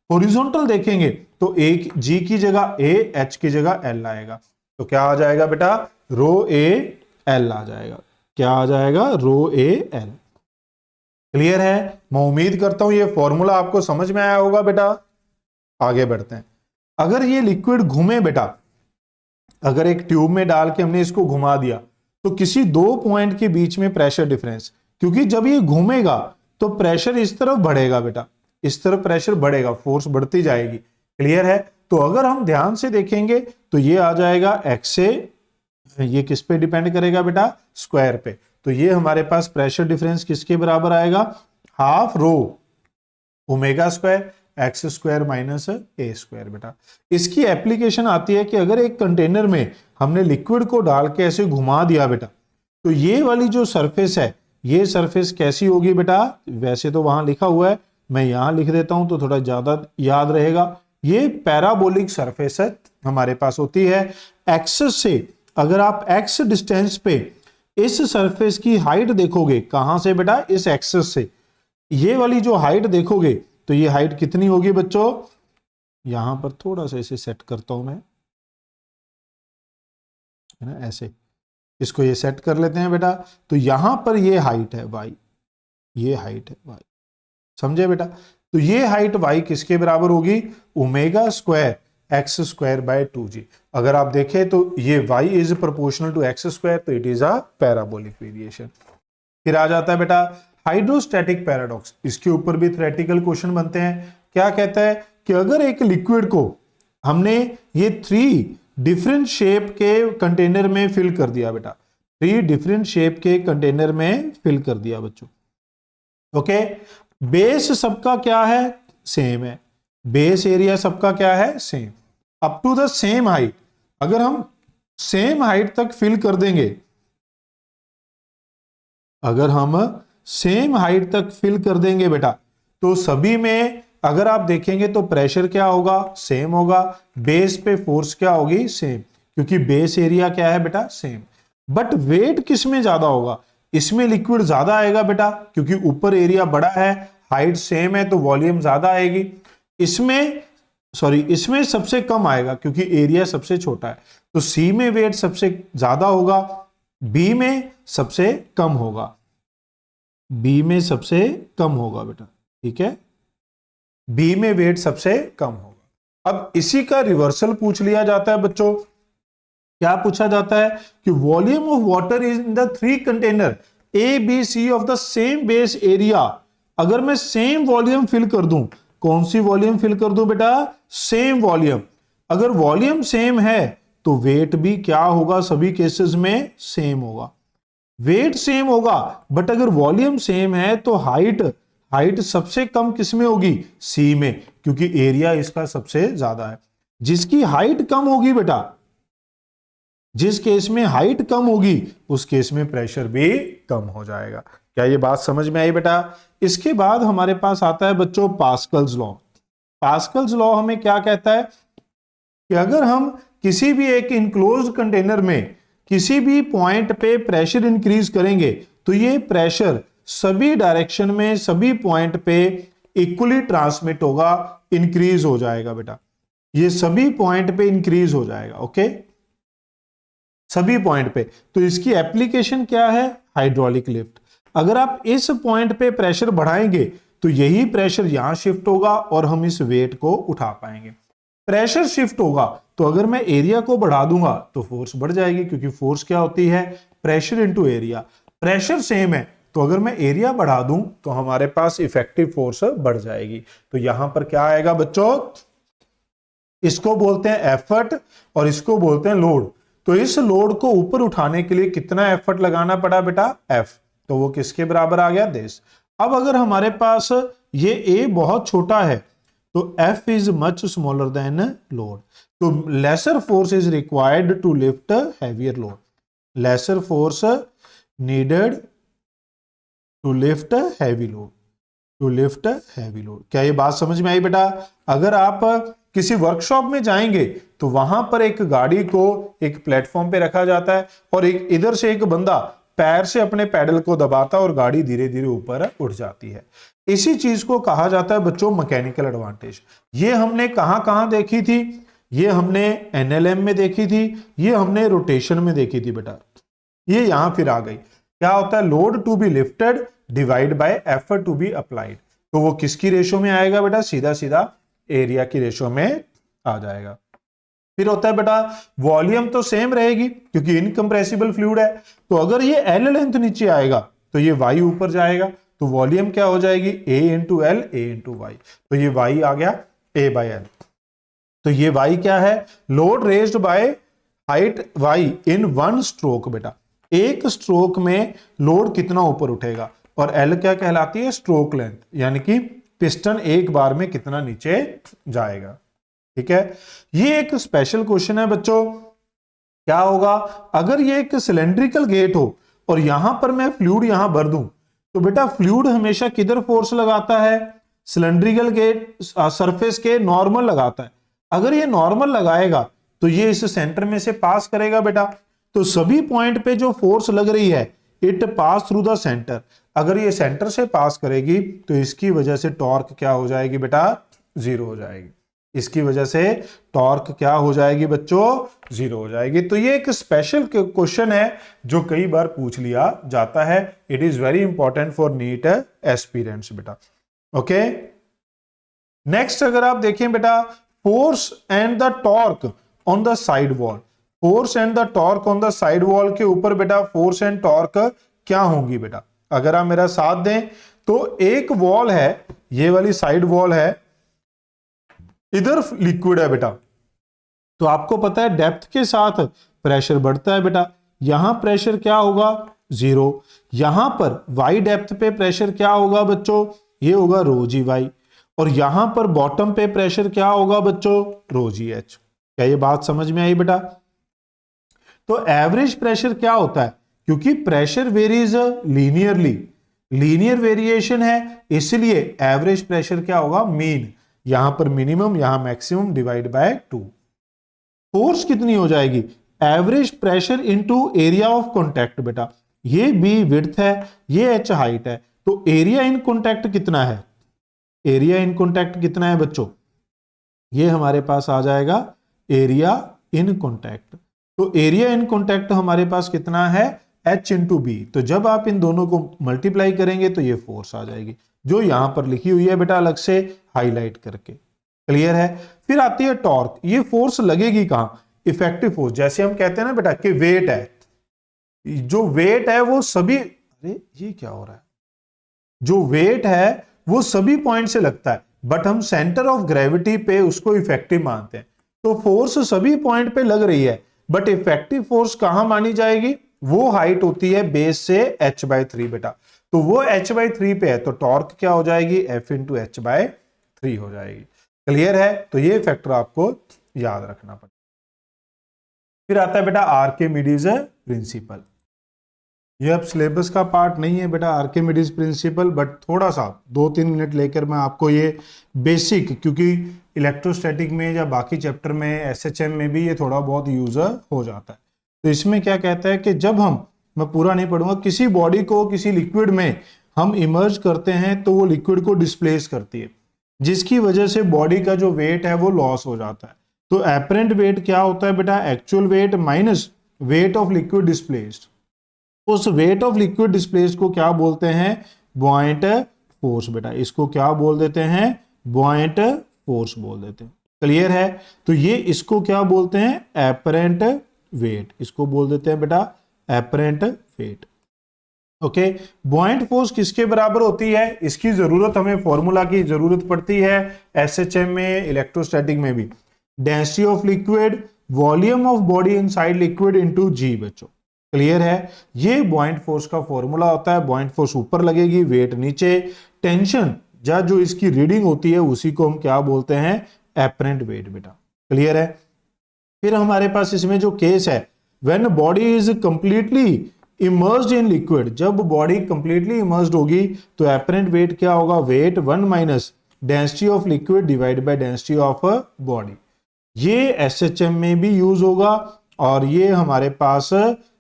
हॉरिजॉन्टल देखेंगे तो एक G की जगह A, H की जगह L आएगा, तो क्या आ जाएगा बेटा, रो A L आ जाएगा। क्या आ जाएगा, रो A L। क्लियर है? मैं उम्मीद करता हूं ये फॉर्मूला आपको समझ में आया होगा बेटा। आगे बढ़ते हैं। अगर ये लिक्विड घूमे बेटा, अगर एक ट्यूब में डाल के हमने इसको घुमा दिया तो किसी दो पॉइंट के बीच में प्रेशर डिफरेंस, क्योंकि जब ये घूमेगा तो प्रेशर इस तरफ बढ़ेगा बेटा, इस तरफ प्रेशर बढ़ेगा, फोर्स बढ़ती जाएगी। क्लियर है? तो अगर हम ध्यान से देखेंगे तो ये आ जाएगा x से, ये किस पे डिपेंड करेगा बेटा, स्क्वायर पे। तो ये हमारे पास प्रेशर डिफरेंस किसके बराबर आएगा, half rho omega square x square minus a square. बेटा इसकी एप्लीकेशन आती है कि अगर एक कंटेनर में हमने लिक्विड को डाल के ऐसे घुमा दिया बेटा तो ये वाली जो सरफेस है ये सरफेस कैसी होगी बेटा, वैसे तो वहां लिखा हुआ है, मैं यहां लिख देता हूं तो थोड़ा ज्यादा याद रहेगा। ये पैराबोलिक सरफेस है हमारे पास होती है। एक्सेस से अगर आप एक्स डिस्टेंस पे इस सरफेस की हाइट देखोगे, कहां से बेटा, इस एक्सेस से, ये वाली जो हाइट देखोगे तो ये हाइट कितनी होगी बच्चों, यहां पर थोड़ा सा इसे सेट करता हूं मैं, है ना, ऐसे इसको ये सेट कर लेते हैं बेटा। तो यहां पर ये हाइट है y, ये हाइट है y, समझे बेटा। तो ये हाइट y किसके बराबर होगी, omega square x square by 2g। अगर आप देखें तो ये y is proportional to x square, तो it is a parabolic variation. फिर आ जाता है बेटा हाइड्रोस्टैटिक पैराडॉक्स। इसके ऊपर भी थ्योरेटिकल क्वेश्चन बनते हैं। क्या कहता है कि अगर एक लिक्विड को हमने ये 3 डिफरेंट शेप के कंटेनर में फिल कर दिया बेटा, 3 डिफरेंट शेप के कंटेनर में फिल कर दिया बच्चों, ओके, बेस सबका क्या है, सेम है, बेस एरिया सबका क्या है, same, up to the same height. अगर हम सेम हाइट तक फिल कर देंगे, अगर हम सेम हाइट तक फिल कर देंगे बेटा तो सभी में अगर आप देखेंगे तो प्रेशर क्या होगा, सेम होगा, बेस पे फोर्स क्या होगी, सेम, क्योंकि बेस एरिया क्या है बेटा, सेम। बट वेट किस में ज्यादा होगा, इसमें लिक्विड ज्यादा आएगा बेटा, क्योंकि ऊपर एरिया बड़ा है, हाइट सेम है तो वॉल्यूम ज्यादा आएगी। इसमें सबसे कम आएगा क्योंकि एरिया सबसे छोटा है, तो सी में वेट सबसे ज्यादा होगा, बी में सबसे कम होगा, बी में सबसे कम होगा बेटा, ठीक है, बी में वेट सबसे कम होगा। अब इसी का रिवर्सल पूछ लिया जाता है बच्चों। क्या पूछा जाता है कि volume of water is in the 3 container A B C of the same base area. अगर मैं सेम वॉल्यूम फिल कर दूं, कौन सी वॉल्यूम फिल कर दूं बेटा, सेम वॉल्यूम। अगर वॉल्यूम सेम है तो वेट भी क्या होगा, सभी केसेस में सेम होगा। वेट सेम होगा, बट अगर वॉल्यूम सेम है तो हाइट सबसे कम किस में होगी, सी में, क्योंकि एरिया इसका सबसे ज्यादा है। जिसकी हाइट कम होगी बेटा, जिस केस में हाइट कम होगी उस केस में प्रेशर भी कम हो जाएगा। क्या ये बात समझ में आई बेटा? इसके बाद हमारे पास आता है बच्चों पास्कल्स लॉ। पास्कल्स लॉ हमें क्या कहता है कि अगर हम किसी भी एक इनक्लोज्ड कंटेनर में किसी भी पॉइंट पे प्रेशर इंक्रीज करेंगे तो ये प्रेशर सभी डायरेक्शन में, सभी पॉइंट पे इक्वली ट्रांसमिट होगा, इंक्रीज हो जाएगा बेटा। ये सभी पॉइंट पे इंक्रीज हो जाएगा, ओके, सभी पॉइंट पे। तो इसकी एप्लीकेशन क्या है, हाइड्रोलिक लिफ्ट। अगर आप इस पॉइंट पे प्रेशर बढ़ाएंगे तो यही प्रेशर यहां शिफ्ट होगा और हम इस वेट को उठा पाएंगे। प्रेशर शिफ्ट होगा तो अगर मैं एरिया को बढ़ा दूंगा तो फोर्स बढ़ जाएगी, क्योंकि फोर्स क्या होती है, pressure into area. Pressure same है तो अगर मैं एरिया बढ़ा दूं तो हमारे पास इफेक्टिव फोर्स बढ़ जाएगी। तो यहां पर क्या आएगा बच्चों, इसको बोलते हैं एफर्ट और इसको बोलते हैं लोड। तो इस लोड को ऊपर उठाने के लिए कितना एफर्ट लगाना पड़ा बेटा, एफ। तो वो किसके बराबर आ गया, दिस। अब अगर हमारे पास ये ए बहुत छोटा है तो F is much smaller than load, तो lesser force is required to lift heavier load. Lesser force needed to lift heavy load, to lift heavy load. क्या ये बात समझ में आई बेटा? अगर आप किसी वर्कशॉप में जाएंगे तो वहां पर एक गाड़ी को एक प्लेटफॉर्म पे रखा जाता है और एक इधर से एक बंदा पैर से अपने पैडल को दबाता है और गाड़ी धीरे धीरे ऊपर उठ जाती है। इसी चीज को कहा जाता है बच्चों मैकेनिकल एडवांटेज। ये हमने कहां देखी थी, ये हमने एनएलएम में देखी थी, ये हमने रोटेशन में देखी थी बेटा। ये यहां फिर आ गई। क्या होता है, load to be lifted divide by effort to be applied. तो वो किसकी रेशो में आएगा बेटा, सीधा सीधा एरिया की रेशो में आ जाएगा। फिर होता है बेटा वॉल्यूम तो सेम रहेगी क्योंकि इनकंप्रेसिबल फ्लूइड है, तो अगर ये एल लेंथ नीचे आएगा तो ये वाई ऊपर जाएगा, तो वॉल्यूम क्या हो जाएगी, ए इंटू एल, ए इंटू वाई। तो ये वाई आ गया ए बाय एल। तो ये वाई क्या है, load raised by height Y in one stroke बेटा। एक स्ट्रोक में लोड कितना ऊपर उठेगा, और एल क्या कहलाती है, स्ट्रोक लेंथ, यानी कि पिस्टन एक बार में कितना नीचे जाएगा। ठीक है, ये एक स्पेशल क्वेश्चन है बच्चों। क्या होगा अगर ये एक सिलेंड्रिकल गेट हो और यहां पर मैं फ्लूइड यहां भर दूं, तो बेटा फ्लूइड हमेशा किधर फोर्स लगाता है, सिलेंड्रिकल गेट सरफेस के नॉर्मल लगाता है। अगर ये नॉर्मल लगाएगा तो ये इस सेंटर में से पास करेगा बेटा, तो सभी पॉइंट पे जो फोर्स लग रही है it pass through the centre. अगर ये सेंटर से पास करेगी तो इसकी वजह से टॉर्क क्या हो जाएगी बेटा, जीरो हो जाएगी। इसकी वजह से टॉर्क क्या हो जाएगी बच्चों, जीरो हो जाएगी। तो ये एक स्पेशल क्वेश्चन है जो कई बार पूछ लिया जाता है। It is very important for NEET aspirants बेटा। ओके, नेक्स्ट अगर आप देखें बेटा, force and the torque on the side wall. Force and the torque on the side wall के ऊपर बेटा फोर्स एंड टॉर्क क्या होंगी बेटा, अगर आप मेरा साथ दें तो एक वॉल है, ये वाली साइड वॉल है, इधर लिक्विड है बेटा, तो आपको पता है डेप्थ के साथ प्रेशर बढ़ता है बेटा। यहां प्रेशर क्या होगा, जीरो। यहां पर वाई डेप्थ पे प्रेशर क्या होगा बच्चों, ये होगा रो जी वाई। और यहां पर बॉटम पे प्रेशर क्या होगा बच्चों, रो जी एच। क्या ये बात समझ में आई बेटा? तो एवरेज प्रेशर क्या होता है, क्योंकि pressure varies linearly, linear variation है, इसलिए एवरेज प्रेशर क्या होगा, मीन। यहां पर मिनिमम, यहां मैक्सिमम, डिवाइड बाय 2। फोर्स कितनी हो जाएगी, average pressure into area of contact बेटा। ये बी विड्थ है, ये एच हाइट है, तो एरिया इन कॉन्टैक्ट कितना है, एरिया इन कॉन्टैक्ट कितना है बच्चों, ये हमारे पास आ जाएगा एरिया इन कॉन्टैक्ट। तो एरिया इन कॉन्टैक्ट हमारे पास कितना है, H इंटू बी। तो जब आप इन दोनों को मल्टीप्लाई करेंगे तो ये फोर्स आ जाएगी, जो यहां पर लिखी हुई है बेटा अलग से हाईलाइट करके। क्लियर है? फिर आती है टॉर्क। ये फोर्स लगेगी कहां, इफेक्टिव फोर्स। जैसे हम कहते हैं ना बेटा कि वेट है, जो वेट है वो सभी, अरे ये क्या हो रहा है, जो वेट है वो सभी पॉइंट से लगता है, बट हम सेंटर ऑफ ग्रेविटी पे उसको इफेक्टिव मानते हैं। तो फोर्स सभी पॉइंट पे लग रही है, बट इफेक्टिव फोर्स कहां मानी जाएगी? वो हाइट होती है बेस से h/3 बेटा, तो वो h/3 पे है, तो टॉर्क क्या हो जाएगी? F इंटू h/3 हो जाएगी। क्लियर है? तो ये फैक्टर आपको याद रखना पड़ेगा। फिर आता है बेटा आर्किमिडीज प्रिंसिपल। ये अब सिलेबस का पार्ट नहीं है बेटा आर्किमिडीज प्रिंसिपल, बट थोड़ा सा 2-3 मिनट लेकर मैं आपको ये बेसिक, क्योंकि इलेक्ट्रोस्टैटिक में या बाकी चैप्टर में एसएचएम में भी ये थोड़ा बहुत यूज हो जाता है। तो इसमें क्या कहता है कि जब हम, मैं पूरा नहीं पढ़ूंगा, किसी बॉडी को किसी लिक्विड में हम इमर्ज करते हैं तो वो लिक्विड को डिस्प्लेस करती है, जिसकी वजह से बॉडी का जो वेट है वो लॉस हो जाता है। तो एपरेंट वेट क्या होता है बेटा? Actual wait minus weight of liquid displaced. उस वेट ऑफ लिक्विड डिस्प्लेस्ड को क्या बोलते हैं? बुआयंट फोर्स बेटा। इसको क्या बोल देते हैं? बुआयंट फोर्स बोल देते हैं। क्लियर है? तो ये इसको क्या बोलते हैं? Apparent wait. इसको बोल देते हैं बेटा एपरेंट वेट। ओके, बुआयंट फोर्स किसके बराबर होती है? इसकी जरूरत, हमें फॉर्मूला की जरूरत पड़ती है एसएचएम में, इलेक्ट्रोस्टैटिक में भी। Density of liquid, volume of body inside liquid into g बच्चों। क्लियर है? ये बुआयंट फोर्स का फॉर्मूला होता है। बुआयंट फोर्स ऊपर लगेगी, वेट नीचे, टेंशन या जो इसकी रीडिंग होती है उसी को हम क्या बोलते हैं? एपरेंट वेट बेटा। क्लियर है? फिर हमारे पास इसमें जो केस है, when body is completely immersed in liquid, जब बॉडी कंप्लीटली इमर्स्ड होगी तो एपरेंट वेट क्या होगा? Weight 1 minus density of liquid divide by density of body. ये एसएचएम में भी यूज होगा और ये हमारे पास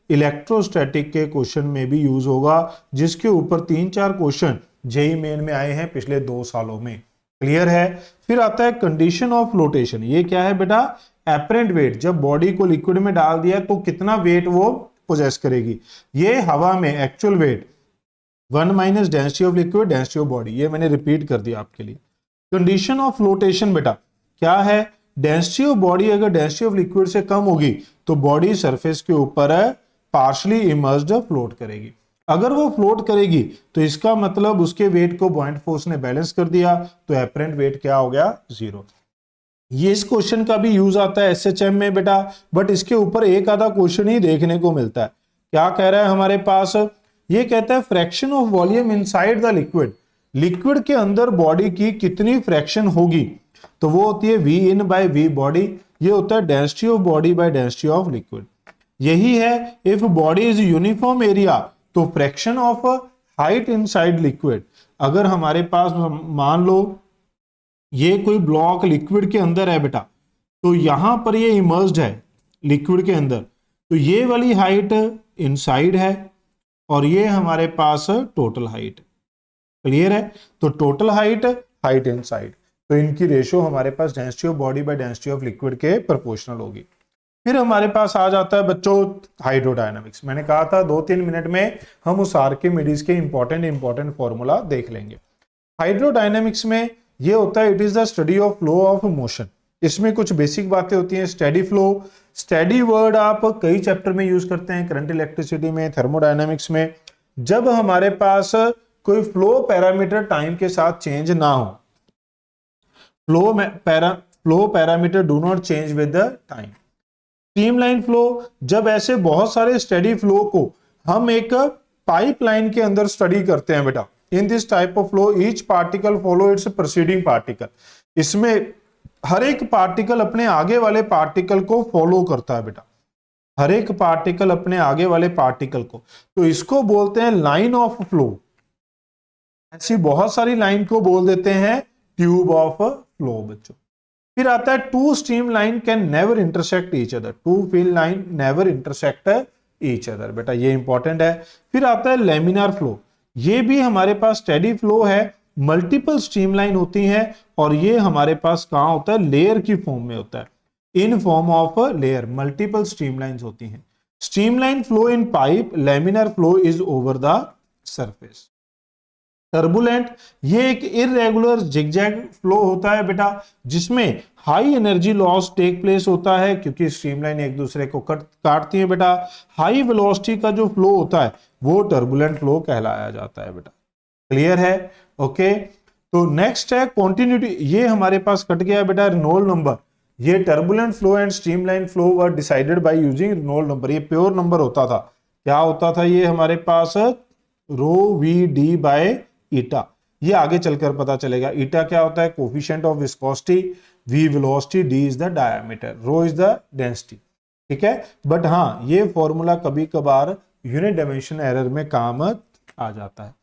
इलेक्ट्रोस्टैटिक के क्वेश्चन में भी यूज होगा, जिसके ऊपर 3-4 क्वेश्चन जेईई मेन में आए हैं पिछले 2 सालों में। क्लियर है? फिर आता है कंडीशन ऑफ फ्लोटेशन। ये क्या है बेटा? Apparent wait. जब बॉडी को लिक्विड में डाल दिया तो कितना वेट वो पोजेस करेगी? ये हवा में actual wait 1 minus density of liquid density of body. ये मैंने रिपीट कर दिया आपके लिए। कंडीशन ऑफ फ्लोटेशन बेटा क्या है? डेंसिटी ऑफ बॉडी अगर डेंसिटी ऑफ लिक्विड से कम होगी तो बॉडी सरफेस के ऊपर पार्शली इमर्स्ड फ्लोट करेगी। अगर वो फ्लोट करेगी तो इसका मतलब उसके वेट को बुआयंट फोर्स ने बैलेंस कर दिया, तो एपरेंट वेट क्या हो गया? 0। ये इस क्वेश्चन का भी यूज आता है एसएचएम में बेटा, बट इसके ऊपर एक आधा क्वेश्चन ही देखने को मिलता है। क्या कह रहा है हमारे पास? ये कहता है fraction of volume inside the liquid. Liquid के अंदर बॉडी की कितनी फ्रैक्शन होगी? तो वो होती है V in by V body. ये होता है density of body by density of liquid. यही है if body is uniform area तो fraction of height inside liquid. अगर हमारे पास मान लो ये कोई ब्लॉक लिक्विड के अंदर है बेटा, तो यहां पर ये इमर्स्ड है लिक्विड के अंदर, तो ये वाली हाइट इनसाइड है और ये हमारे पास टोटल हाइट। क्लियर है? तो टोटल हाइट, हाइट इनसाइड, तो इनकी रेशियो हमारे पास density of body by density of liquid के प्रोपोर्शनल होगी। फिर हमारे पास आ जाता है बच्चों हाइड्रोडायनामिक्स। मैंने कहा था 2-3 मिनट में हम उस आर्किमिडीज के इंपॉर्टेंट फॉर्मूला देख लेंगे। हाइड्रोडायनामिक्स में ये होता है it is the study of flow of motion. इसमें कुछ बेसिक बातें होती हैं। स्टेडी फ्लो, स्टेडी वर्ड आप कई चैप्टर में यूज करते हैं, करंट इलेक्ट्रिसिटी में, थर्मोडायनामिक्स में। जब हमारे पास कोई फ्लो पैरामीटर टाइम के साथ चेंज ना हो, flow parameter do not change with the time. Streamline flow, जब ऐसे बहुत सारे स्टेडी फ्लो को हम एक पाइपलाइन के अंदर स्टडी करते हैं बेटा। In this type of flow each particle follow it's proceeding particle. इसमें हर एक पार्टिकल अपने आगे वाले पार्टिकल को फॉलो करता है बेटा, हर एक पार्टिकल अपने आगे वाले पार्टिकल को, तो इसको बोलते हैं लाइन ऑफ फ्लो। ऐसी बहुत सारी लाइन को बोल देते हैं ट्यूब ऑफ फ्लो बच्चों। फिर आता है two stream line can never intersect each other, two field line never intersect each other बेटा, ये इंपॉर्टेंट है। फिर आता है लेमिनार फ्लो, ये भी हमारे पास स्टेडी फ्लो है, मल्टीपल स्ट्रीमलाइन होती हैं और ये हमारे पास कहां होता है? लेयर की फॉर्म में होता है, in form of layer, multiple streamlines होती हैं। Streamline flow in pipe, laminar flow is over the surface. Turbulent, ये एक इररेगुलर जिगजैग फ्लो होता है बेटा, जिसमें high energy loss take place होता है क्योंकि स्ट्रीमलाइन एक दूसरे को काटती है बेटा। हाई वेलोसिटी का जो फ्लो होता है वो टर्बुलेंट फ्लो कहलाया जाता है बेटा। क्लियर है? ओके, तो नेक्स्ट है कॉन्टिन्यूटी। ये हमारे पास कट गया बेटा रेनॉल्ड नंबर। ये turbulent flow and streamline flow wer decided by using Reynold number. ये प्योर नंबर होता था। क्या होता था ये हमारे पास? Rho V D by eta. ये आगे चलकर पता चलेगा। ईटा क्या होता है? Coefficient of viscosity, V velocity, D is the diameter, rho is the density. ठीक है, बट हाँ ये फॉर्मूला कभी कभार यूनिट डायमेंशन एरर में काम आ जाता है।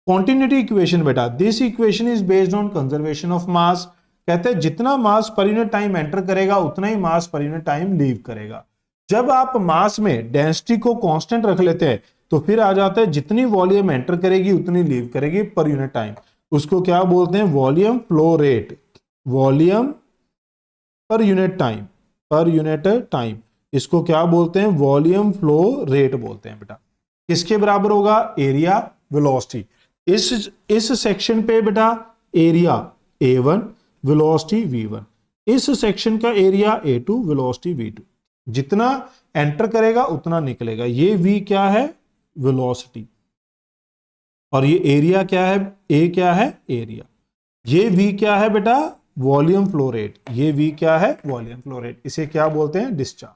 कॉन्टिन्यूटी इक्वेशन बेटा, this equation is based on conservation of mass. कहते हैं जितना मास पर यूनिट टाइम एंटर करेगा उतना ही मास पर यूनिट टाइम लीव करेगा। जब आप मास में डेंसिटी को कांस्टेंट रख लेते हैं तो फिर आ जाता है जितनी वॉल्यूम एंटर करेगी उतनी लीव करेगी पर यूनिट टाइम। उसको क्या बोलते हैं? Volume flow rate, volume per unit time, per unit time. इसको क्या बोलते हैं? वॉल्यूम फ्लो रेट बोलते हैं बेटा। किसके बराबर होगा? Area velocity. इस सेक्शन पे बेटा एरिया A1, वेलोसिटी V1। इस सेक्शन का एरिया A2, वेलोसिटी V2। जितना एंटर करेगा उतना निकलेगा। ये V क्या है? वेलोसिटी। और ये एरिया क्या है? A क्या है? एरिया। ये V क्या है बेटा? Volume flow rate. ये V क्या है? Volume flow rate. इसे क्या बोलते हैं? डिस्चार्ज।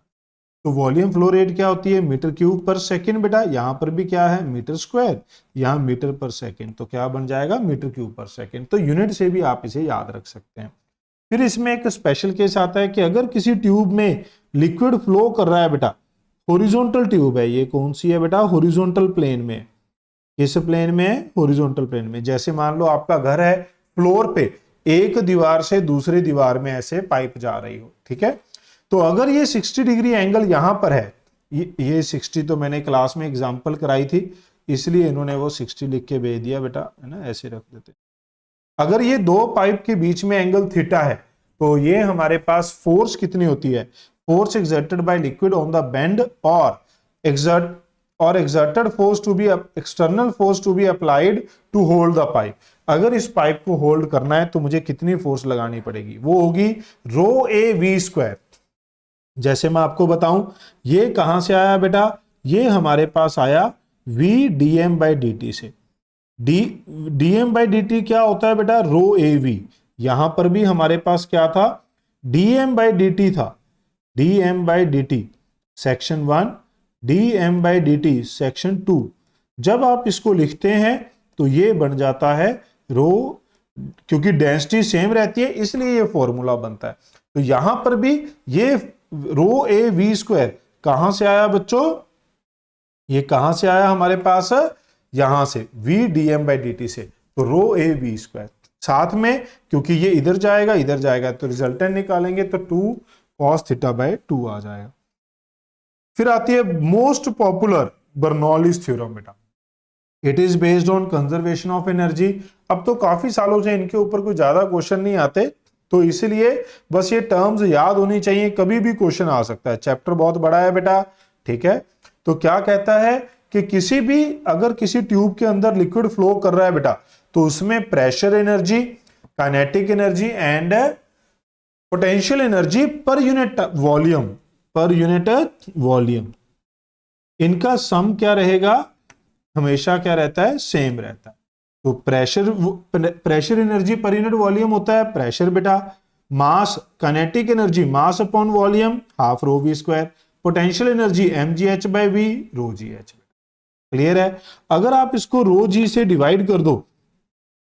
तो वॉल्यूम फ्लो रेट क्या होती है? मीटर क्यूब पर सेकंड बेटा। यहां पर भी क्या है? मीटर स्क्वायर, यहां मीटर पर सेकंड, तो क्या बन जाएगा? मीटर क्यूब पर सेकंड। तो यूनिट से भी आप इसे याद रख सकते हैं। फिर इसमें एक स्पेशल केस आता है कि अगर किसी ट्यूब में लिक्विड फ्लो कर रहा है बेटा, हॉरिजॉन्टल ट्यूब है, ये कौन सी है बेटा? हॉरिजॉन्टल प्लेन में। किस प्लेन में है? हॉरिजॉन्टल प्लेन में। जैसे मान लो आपका घर है, फ्लोर पे एक दीवार से दूसरी दीवार में ऐसे पाइप जा रही हो, ठीक है। तो अगर ये 60 डिग्री एंगल यहां पर है, ये 60 तो मैंने क्लास में एग्जांपल कराई थी इसलिए इन्होंने वो 60 लिख के भेज दिया बेटा, है ना, ऐसे रख देते। अगर ये दो पाइप के बीच में एंगल थीटा है तो ये हमारे पास फोर्स कितनी होती है? Force exerted by liquid on the bend और exerted force to be external force to be applied to hold the pipe. अगर इस पाइप को होल्ड करना है तो मुझे कितनी फोर्स लगानी पड़ेगी? वो होगी रो ए वी स्क्वायर। जैसे मैं आपको बताऊं, ये कहां से आया बेटा? ये हमारे पास आया V D M by D T से। D M by D T क्या होता है बेटा? Rho A V. यहां पर भी हमारे पास क्या था? D M by D T था। D M by D T section 1, D M by D T section 2। जब आप इसको लिखते हैं तो ये बन जाता है रो, क्योंकि डेंसिटी सेम रहती है इसलिए ये फॉर्मूला बनता है। तो यहां पर भी ये रो ए वी स्क्वायर कहां से आया बच्चों? ये कहां से आया हमारे पास? यहां से, V D M by D T से। तो रो ए वी स्क्वायर साथ में, क्योंकि ये इधर जाएगा तो रिजल्टेंट निकालेंगे तो 2 cos थीटा बाय 2 आ जाएगा। फिर आती है मोस्ट पॉपुलर बर्नौलीज थ्योरम बेटा। It is based on conservation of energy. अब तो काफी सालों से इनके ऊपर कोई ज्यादा क्वेश्चन नहीं आते, तो इसलिए बस ये टर्म्स याद होनी चाहिए, कभी भी क्वेश्चन आ सकता है। चैप्टर बहुत बड़ा है बेटा, ठीक है। तो क्या कहता है कि अगर किसी ट्यूब के अंदर लिक्विड फ्लो कर रहा है बेटा, तो उसमें pressure energy, kinetic energy and potential energy per unit volume, इनका सम क्या रहेगा? हमेशा क्या रहता है? सेम रहता है। तो pressure energy per unit volume होता है प्रेशर बेटा। Mass, kinetic energy mass upon volume half rho V square. Potential energy mgh by v rho G H. Clear है? अगर आप इसको रो जी से डिवाइड कर दो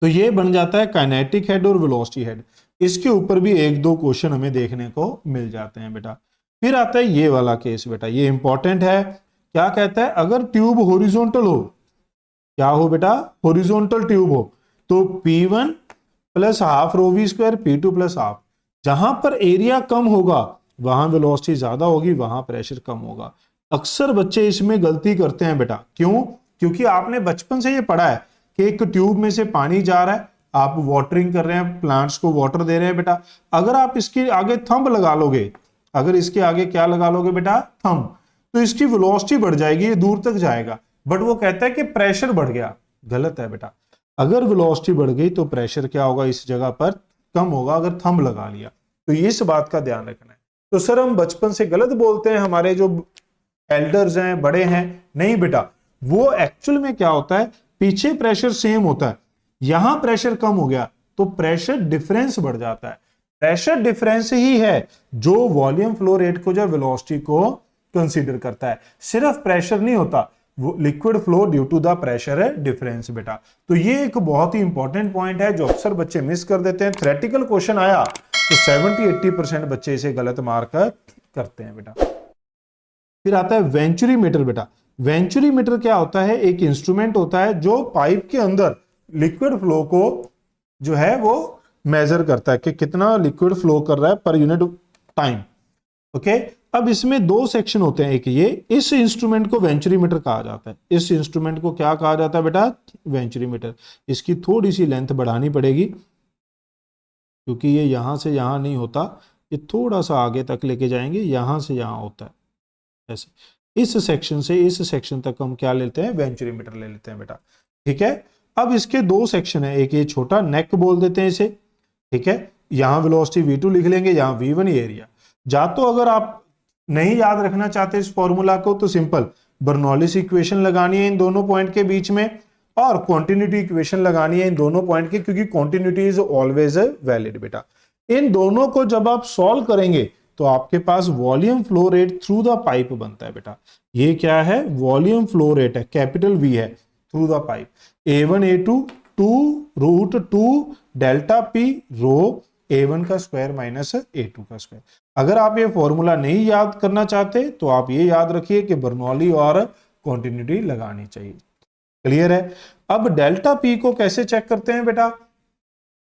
तो ये बन जाता है काइनेटिक हेड और वेलोसिटी हेड। इसके ऊपर भी 1-2 क्वेश्चन हमें देखने को मिल जाते हैं बेटा। फिर आता है ये वाला केस बेटा, ये इंपॉर्टेंट है। क्या कहता है? अगर ट्यूब हॉरिजॉन्टल हो, क्या हो बेटा? हॉरिजॉन्टल ट्यूब हो, तो P1 plus half rho V square, P2 plus half. जहां पर एरिया कम होगा वहां वेलोसिटी ज्यादा होगी, वहां प्रेशर कम होगा। अक्सर बच्चे इसमें गलती करते हैं बेटा। क्यों? क्योंकि आपने बचपन से ये पढ़ा है कि एक ट्यूब में से पानी जा रहा है, आप वाटरिंग कर रहे हैं, प्लांट्स को वाटर दे रहे हैं बेटा। अगर आप इसके आगे थंब लगा लोगे, अगर इसके आगे क्या लगा लोगे बेटा? थंब, तो इसकी वेलोसिटी बढ़ जाएगी, ये दूर तक जाएगा। बट वो कहता है कि प्रेशर बढ़ गया। गलत है बेटा। अगर वेलोसिटी बढ़ गई तो प्रेशर क्या होगा? इस जगह पर कम होगा, अगर थंब लगा लिया। तो इस बात का ध्यान रखना है। तो सर हम बचपन से गलत बोलते हैं, हमारे जो एल्डर्स हैं, बड़े हैं। नहीं बेटा, वो एक्चुअल में क्या होता है, पीछे प्रेशर सेम होता है, यहां प्रेशर कम हो गया तो प्रेशर डिफरेंस बढ़ जाता है। प्रेशर डिफरेंस ही है जो वॉल्यूम फ्लो रेट को, जो वेलोसिटी को कंसीडर करता है। सिर्फ प्रेशर नहीं होता, वो liquid flow due to the pressure difference बेटा। तो ये एक बहुत ही इंपॉर्टेंट पॉइंट है जो अक्सर बच्चे मिस कर देते हैं। थ्योरेटिकल क्वेश्चन आया तो 70-80% बच्चे इसे गलत मार्क करते हैं बेटा। फिर आता है वेंचुरीमीटर बेटा। वेंचुरीमीटर क्या होता है? एक इंस्ट्रूमेंट होता है जो पाइप के अंदर लिक्विड फ्लो को जो है वो मेजर करता है कि कितना लिक्विड फ्लो कर रहा है पर यूनिट टाइम। ओके, अब इसमें दो सेक्शन होते हैं। एक ये, इस इंस्ट्रूमेंट को वेंचुरीमीटर कहा जाता है। इस इंस्ट्रूमेंट को क्या कहा जाता है बेटा? वेंचुरीमीटर। इसकी थोड़ी सी लेंथ बढ़ानी पड़ेगी क्योंकि ये यहां से यहां नहीं होता, ये थोड़ा सा आगे तक लेके जाएंगे, यहां से यहां होता है ऐसे। इस सेक्शन से इस सेक्शन तक हम क्या लेते हैं? वेंचुरीमीटर ले लेते हैं बेटा। ठीक है, अब इसके दो सेक्शन है। एक ये छोटा नेक बोल देते हैं इसे, ठीक है, यहां वेलोसिटी V2 लिख लेंगे, यहां V1 एरिया। या तो अगर आप नहीं याद रखना चाहते इस फॉर्मूला को तो सिंपल बर्नौलीज इक्वेशन लगानी है इन दोनों पॉइंट के बीच में, और कॉन्टिन्यूटी इक्वेशन लगानी है इन दोनों पॉइंट के, क्योंकि कॉन्टिन्यूटी इज ऑलवेज वैलिड बेटा। इन दोनों को जब आप सॉल्व करेंगे तो आपके पास volume flow rate through the pipe बनता है बेटा। ये क्या है? वॉल्यूम फ्लो रेट है, कैपिटल V है, through the pipe. A1 A2 2√2 delta P rho A1 का स्क्वायर माइनस A2 का स्क्वायर। अगर आप ये फॉर्मूला नहीं याद करना चाहते तो आप ये याद रखिए कि बर्नौली और कॉन्टिन्यूटी लगानी चाहिए। क्लियर है? अब डेल्टा P को कैसे चेक करते हैं बेटा?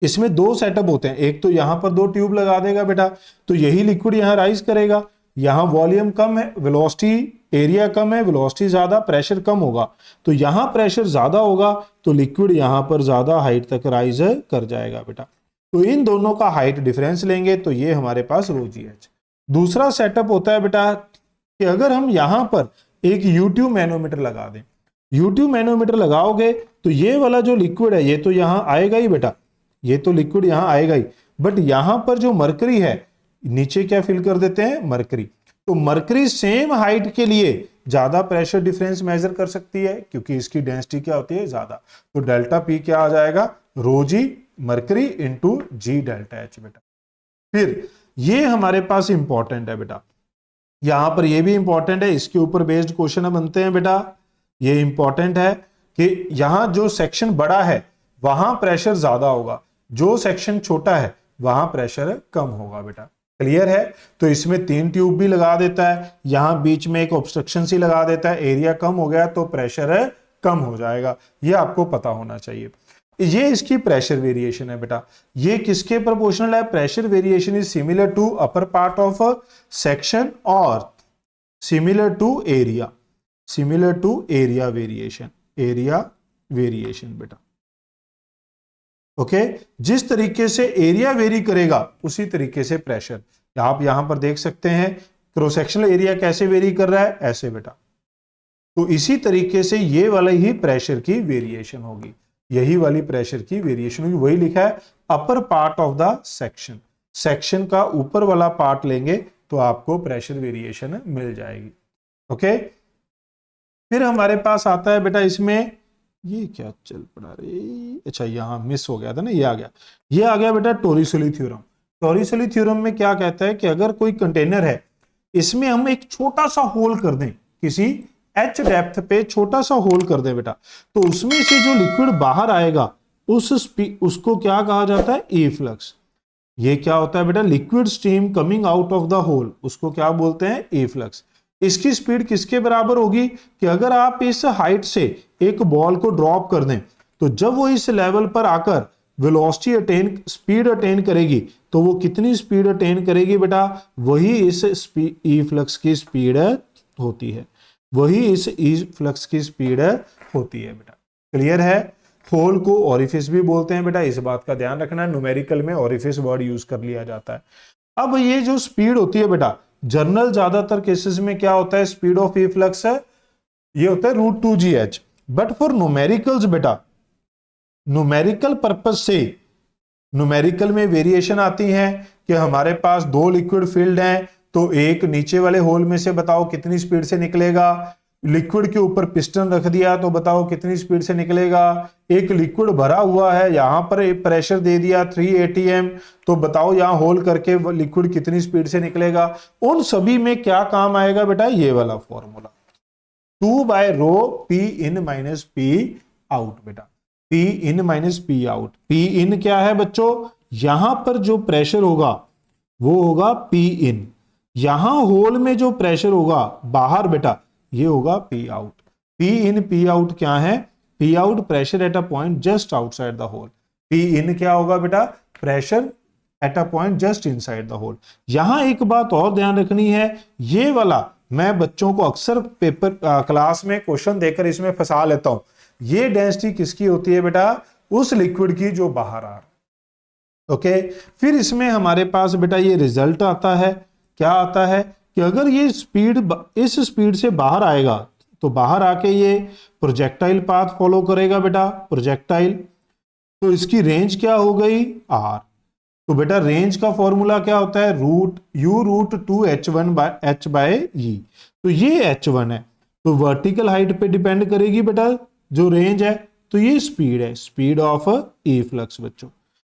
इसमें दो सेटअप होते हैं। एक तो यहां पर दो ट्यूब लगा देगा बेटा, तो यही लिक्विड यहां राइज करेगा। यहां वॉल्यूम कम है, वेलोसिटी एरिया कम है, वेलोसिटी ज्यादा, प्रेशर कम होगा। तो यहां प्रेशर ज्यादा होगा तो लिक्विड यहां पर ज्यादा हाइट तक राइज कर जाएगा बेटा। तो इन दोनों का हाइट डिफरेंस लेंगे तो ये हमारे पास ρgh। दूसरा सेटअप होता है बेटा कि अगर हम यहां पर एक U-ट्यूब मैनोमीटर लगा दें, U-ट्यूब मैनोमीटर लगाओगे तो ये वाला जो लिक्विड है ये तो यहां आएगा ही बेटा, ये तो लिक्विड यहां आएगा ही, बट यहां पर जो मरकरी है नीचे क्या फिल कर देते हैं? मरकरी। तो मरकरी सेम हाइट के लिए ज्यादा प्रेशर डिफरेंस मेजर कर सकती है क्योंकि इसकी डेंसिटी क्या होती है? ज्यादा। तो डेल्टा P क्या आ जाएगा? ρg mercury into G delta H बेटा। फिर ये हमारे पास इंपॉर्टेंट है बेटा, यहां पर ये भी इंपॉर्टेंट है, इसके ऊपर बेस्ड क्वेश्चन बनते हैं बेटा। ये इंपॉर्टेंट है कि यहां जो सेक्शन बड़ा है वहां प्रेशर ज्यादा होगा, जो सेक्शन छोटा है वहां प्रेशर कम होगा बेटा। क्लियर है? तो इसमें 3 ट्यूब भी लगा देता है, यहां बीच में एक ऑब्स्ट्रक्शन सी लगा देता है, एरिया कम हो गया तो प्रेशर कम हो जाएगा। ये आपको पता होना चाहिए। ये इसकी प्रेशर वेरिएशन है बेटा। ये किसके प्रोपोर्शनल है? Pressure variation is similar to upper part of section और similar to area, similar to area variation, area variation बेटा। ओके, जिस तरीके से एरिया वेरी करेगा उसी तरीके से प्रेशर। आप यहां पर देख सकते हैं क्रॉस सेक्शनल एरिया कैसे वेरी कर रहा है, ऐसे बेटा। तो इसी तरीके से ये वाला ही प्रेशर की वेरिएशन होगी, यही वाली प्रेशर की वेरिएशन होगी। वही लिखा है अपर part of the section, section का ऊपर वाला पार्ट लेंगे तो आपको प्रेशर वेरिएशन मिल जाएगी। ओके, फिर हमारे पास आता है बेटा इसमें, ये क्या चल पड़ा रे, अच्छा यहां मिस हो गया था ना, ये आ गया, ये आ गया बेटा टोरिसेली थ्योरम। टोरिसेली थ्योरम में क्या कहता है कि अगर कोई कंटेनर है, इसमें हम एक छोटा सा होल कर दें, किसी H डेप्थ पे छोटा सा होल कर दें बेटा, तो उसमें से जो लिक्विड बाहर आएगा उसको क्या कहा जाता है? Efflux. ये क्या होता है बेटा? Liquid stream coming out of the hole, उसको क्या बोलते हैं? ई फ्लक्स। इसकी स्पीड किसके बराबर होगी कि अगर आप इस हाइट से एक बॉल को ड्रॉप कर दें तो जब वो इस लेवल पर आकर वेलोसिटी अटेन, स्पीड अटेन करेगी तो वो कितनी स्पीड अटेन करेगी बेटा? वही इस ई फ्लक्स की स्पीड होती है, वही इस ई फ्लक्स की स्पीड होती है बेटा। क्लियर है? होल को ओरिफिस भी बोलते हैं बेटा, इस बात का ध्यान रखना, न्यूमेरिकल में ओरिफिस वर्ड यूज कर लिया जाता है। अब ये जो स्पीड होती है बेटा, जनरल ज्यादातर केसेस में क्या होता है? स्पीड ऑफ ई फ्लक्स है, ये होता है √2gh। बट फॉर न्यूमेरिकल्स बेटा, न्यूमेरिकल पर्पज से न्यूमेरिकल में वेरिएशन आती है कि हमारे पास दो लिक्विड फील्ड हैं, तो एक नीचे वाले होल में से बताओ कितनी स्पीड से निकलेगा, लिक्विड के ऊपर पिस्टन रख दिया तो बताओ कितनी स्पीड से निकलेगा। एक लिक्विड भरा हुआ है, यहां पर एक प्रेशर दे दिया 3 atm, तो बताओ यहां होल करके लिक्विड कितनी स्पीड से निकलेगा। उन सभी में क्या काम आएगा बेटा, ये वाला formula 2/ρ P in minus P out. बेटा P in minus P out, P in क्या है बच्चों, यहां पर जो प्रेशर होगा वो होगा P in, यहां होल में जो प्रेशर होगा बाहर बेटा ये होगा P out. P in P out क्या है, P out pressure at a point just outside the hole, P in क्या होगा बेटा, pressure at a point just inside the hole. यहां एक बात और ध्यान रखनी है, ये वाला मैं बच्चों को अक्सर पेपर क्लास में क्वेश्चन देकर इसमें फंसा लेता हूं। ये डेंसिटी किसकी होती है बेटा, उस लिक्विड की जो बाहर आ रहा। ओके, फिर इसमें हमारे पास बेटा ये रिजल्ट आता है, क्या आता है कि अगर ये स्पीड इस स्पीड से बाहर आएगा तो बाहर आके ये प्रोजेक्टाइल पाथ फॉलो करेगा बेटा, प्रोजेक्टाइल, तो इसकी रेंज क्या हो गई r। तो बेटा रेंज का फॉर्मूला क्या होता है, u√2h1h/e। तो ये h1 है, तो वर्टिकल हाइट पे डिपेंड करेगी बेटा जो रेंज है, तो ये स्पीड है, स्पीड ऑफ ई फ्लक्स बच्चों।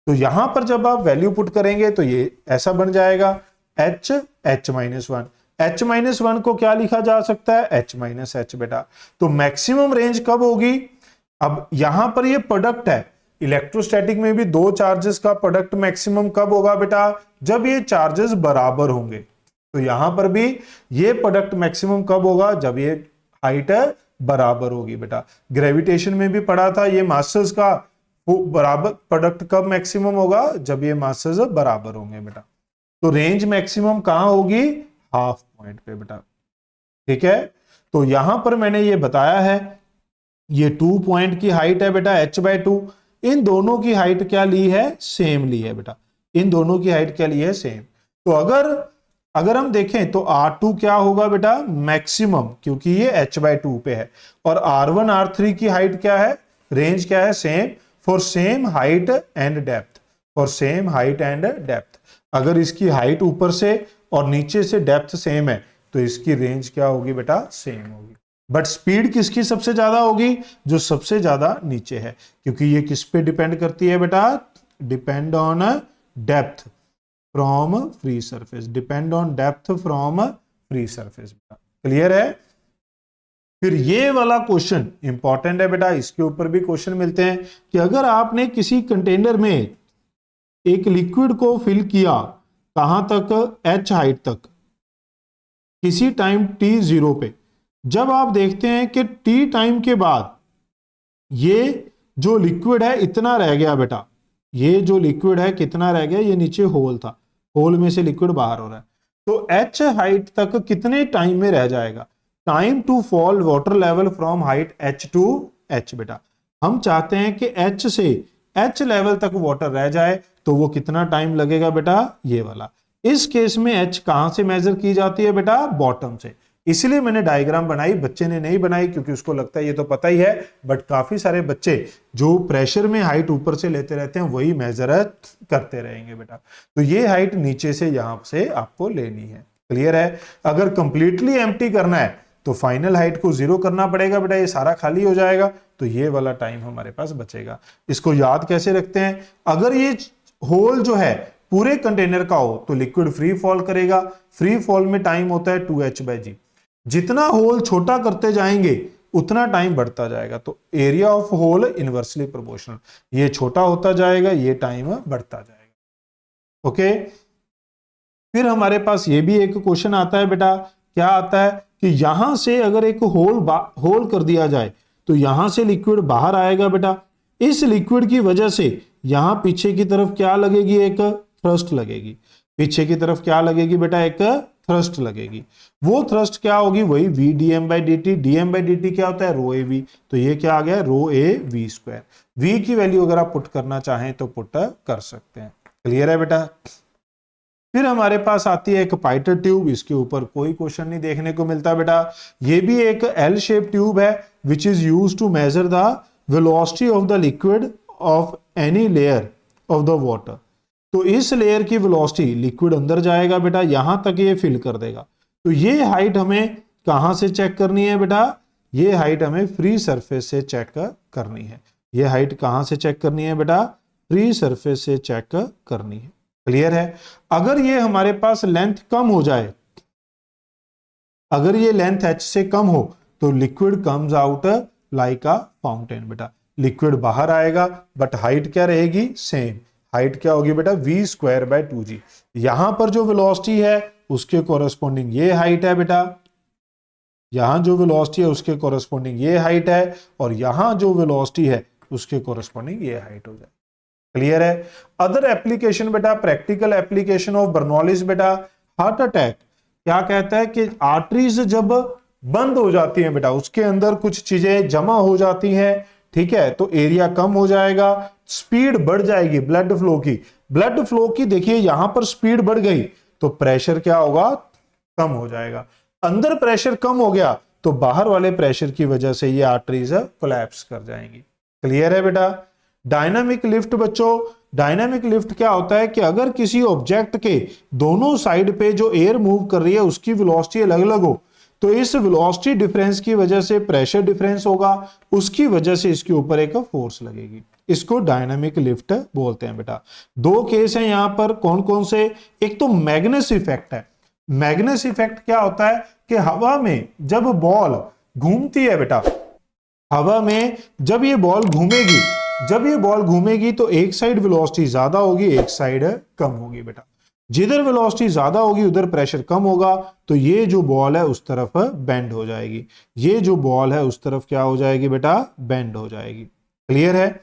तो यहां पर जब आप वैल्यू पुट करेंगे तो ये ऐसा बन जाएगा h-1। h-1 को क्या लिखा जा सकता है, h-h बेटा। तो मैक्सिमम रेंज कब होगी, अब यहां पर ये प्रोडक्ट है, इलेक्ट्रोस्टैटिक में भी दो चार्जेस का प्रोडक्ट मैक्सिमम कब होगा बेटा, जब ये चार्जेस बराबर होंगे। तो यहां पर भी ये प्रोडक्ट मैक्सिमम कब होगा, जब ये हाइट बराबर होगी बेटा। ग्रेविटेशन में भी पढ़ा था, ये मासेस का बराबर प्रोडक्ट कब मैक्सिमम होगा, जब ये मासेस बराबर होंगे बेटा। तो रेंज मैक्सिमम कहां होगी, हाफ पॉइंट पे बेटा, ठीक है। तो यहां पर मैंने ये बताया है, ये 2 पॉइंट की हाइट है बेटा h/2, इन दोनों की हाइट क्या ली है, सेम ली है बेटा, इन दोनों की हाइट क्या ली है, सेम। तो अगर हम देखें तो R2 क्या होगा बेटा, मैक्सिमम, क्योंकि ये h/2 पे है, और R1 R3 की हाइट क्या है, रेंज क्या है, same, for same height and depth, for same height and depth. अगर इसकी हाइट ऊपर से और नीचे से डेप्थ सेम है तो इसकी रेंज क्या होगी बेटा, सेम होगी। बट स्पीड किसकी सबसे ज्यादा होगी, जो सबसे ज्यादा नीचे है, क्योंकि ये किस पे डिपेंड करती है बेटा, depend on depth from free surface, depend on depth from free surface. Clear है। फिर ये वाला क्वेश्चन इंपॉर्टेंट है बेटा, इसके ऊपर भी क्वेश्चन मिलते हैं कि अगर आपने किसी कंटेनर में एक लिक्विड को फिल किया, कहां तक, h हाइट तक, किसी टाइम t0 पे, जब आप देखते हैं कि t टाइम के बाद ये जो लिक्विड है इतना रह गया बेटा, ये जो लिक्विड है कितना रह गया, ये नीचे होल था, होल में से लिक्विड बाहर हो रहा है, तो h हाइट तक कितने टाइम में रह जाएगा, time to fall water level from height h to h बेटा। हम चाहते हैं कि h से h लेवल तक वाटर रह जाए, तो वो कितना टाइम लगेगा बेटा, ये वाला। इस केस में h कहां से मेजर की जाती है बेटा, बॉटम से। इसलिए मैंने डायग्राम बनाई, बच्चे ने नहीं बनाई क्योंकि उसको लगता है ये तो पता ही है, बट काफी सारे बच्चे जो प्रेशर में हाइट ऊपर से लेते रहते हैं वही मेजर करते रहेंगे बेटा। तो ये हाइट नीचे से यहां से आपको लेनी है। क्लियर है। अगर कंप्लीटली एम्प्टी करना है तो फाइनल हाइट को 0 करना पड़ेगा बेटा, ये सारा खाली हो जाएगा, तो ये वाला टाइम हमारे पास बचेगा। इसको याद कैसे रखते हैं, अगर ये होल जो है पूरे कंटेनर का हो तो लिक्विड फ्री फॉल करेगा, फ्री फॉल में टाइम होता है 2h/g। जितना होल छोटा करते जाएंगे उतना टाइम बढ़ता जाएगा, तो area of hole inversely proportional, ये छोटा होता जाएगा, ये टाइम बढ़ता जाएगा। ओके। फिर हमारे पास ये भी एक क्वेश्चन आता है बेटा, क्या आता है कि यहां से अगर एक होल कर दिया जाए तो यहां से लिक्विड बाहर आएगा बेटा, इस लिक्विड की वजह से यहां पीछे की तरफ क्या लगेगी, एक थ्रस्ट लगेगी, पीछे की तरफ क्या लगेगी बेटा, एक थ्रस्ट लगेगी। वो थ्रस्ट क्या होगी, वही v dm/dt, dm/dt क्या होता है, रो ए वी, तो ये क्या आ गया, रो ए वी स्क्वायर। v की वैल्यू अगर आप पुट करना चाहें तो पुट कर सकते हैं। क्लियर है बेटा। फिर हमारे पास आती है एक पाइटर ट्यूब, इसके ऊपर कोई क्वेश्चन नहीं देखने को मिलता बेटा। ये भी एक एल शेप ट्यूब है which is used to measure the velocity of the liquid of any layer of the water. तो इस लेयर की वेलोसिटी, लिक्विड अंदर जाएगा बेटा, यहां तक ये फिल कर देगा, तो ये हाइट हमें कहां से चेक करनी है बेटा? ये हाइट हमें फ्री सरफेस से चेक करनी है। ये हाइट कहां से चेक करनी है बेटा? फ्री सरफेस से चेक करनी है। क्लियर है? अगर ये हमारे पास लेंथ कम हो जाए, अगर ये लेंथ h से कम हो तो liquid comes out like a fountain बेटा। लिक्विड बाहर आएगा बट हाइट क्या रहेगी? सेम। हाइट क्या होगी बेटा? v²/2g। यहां पर जो वेलोसिटी है उसके कोरस्पॉन्डिंग ये हाइट है बेटा, यहां जो वेलोसिटी है उसके कोरस्पॉन्डिंग ये हाइट है, और यहां जो वेलोसिटी है उसके कोरस्पॉन्डिंग ये हाइट हो जाए। क्लियर है? अदर एप्लीकेशन बेटा, प्रैक्टिकल एप्लीकेशन ऑफ बर्नौलिस बेटा, हार्ट अटैक। क्या कहता है कि आर्टरीज जब बंद हो जाती हैं बेटा, उसके अंदर कुछ चीजें जमा हो जाती हैं, ठीक है, तो एरिया कम हो जाएगा, स्पीड बढ़ जाएगी ब्लड फ्लो की। ब्लड फ्लो की देखिए यहां पर स्पीड बढ़ गई तो प्रेशर क्या होगा? कम हो जाएगा। अंदर प्रेशर कम हो गया तो बाहर वाले प्रेशर की वजह से ये आर्टरीज कोलैप्स कर जाएंगी। क्लियर है बेटा? डायनामिक लिफ्ट बच्चों, डायनामिक लिफ्ट क्या होता है कि अगर किसी ऑब्जेक्ट के दोनों साइड पे जो एयर मूव कर रही है उसकी वेलोसिटी अलग अलग हो, तो इस वेलोसिटी डिफरेंस की वजह से प्रेशर डिफरेंस होगा, उसकी वजह से इसके ऊपर एक फोर्स लगेगी। इसको डायनामिक लिफ्ट बोलते हैं बेटा। दो केस हैं यहां पर, कौन कौन से? एक तो मैग्नेस इफेक्ट है। मैग्नेस इफेक्ट क्या होता है कि हवा में जब बॉल घूमती है बेटा, हवा में जब ये बॉल घूमेगी, जब ये बॉल घूमेगी तो एक साइड वेलोसिटी ज्यादा होगी, एक साइड कम होगी बेटा। जिधर वेलोसिटी ज्यादा होगी उधर प्रेशर कम होगा, तो ये जो बॉल है उस तरफ बेंड हो जाएगी, ये जो बॉल है उस तरफ क्या हो जाएगी बेटा? बेंड हो जाएगी। क्लियर है?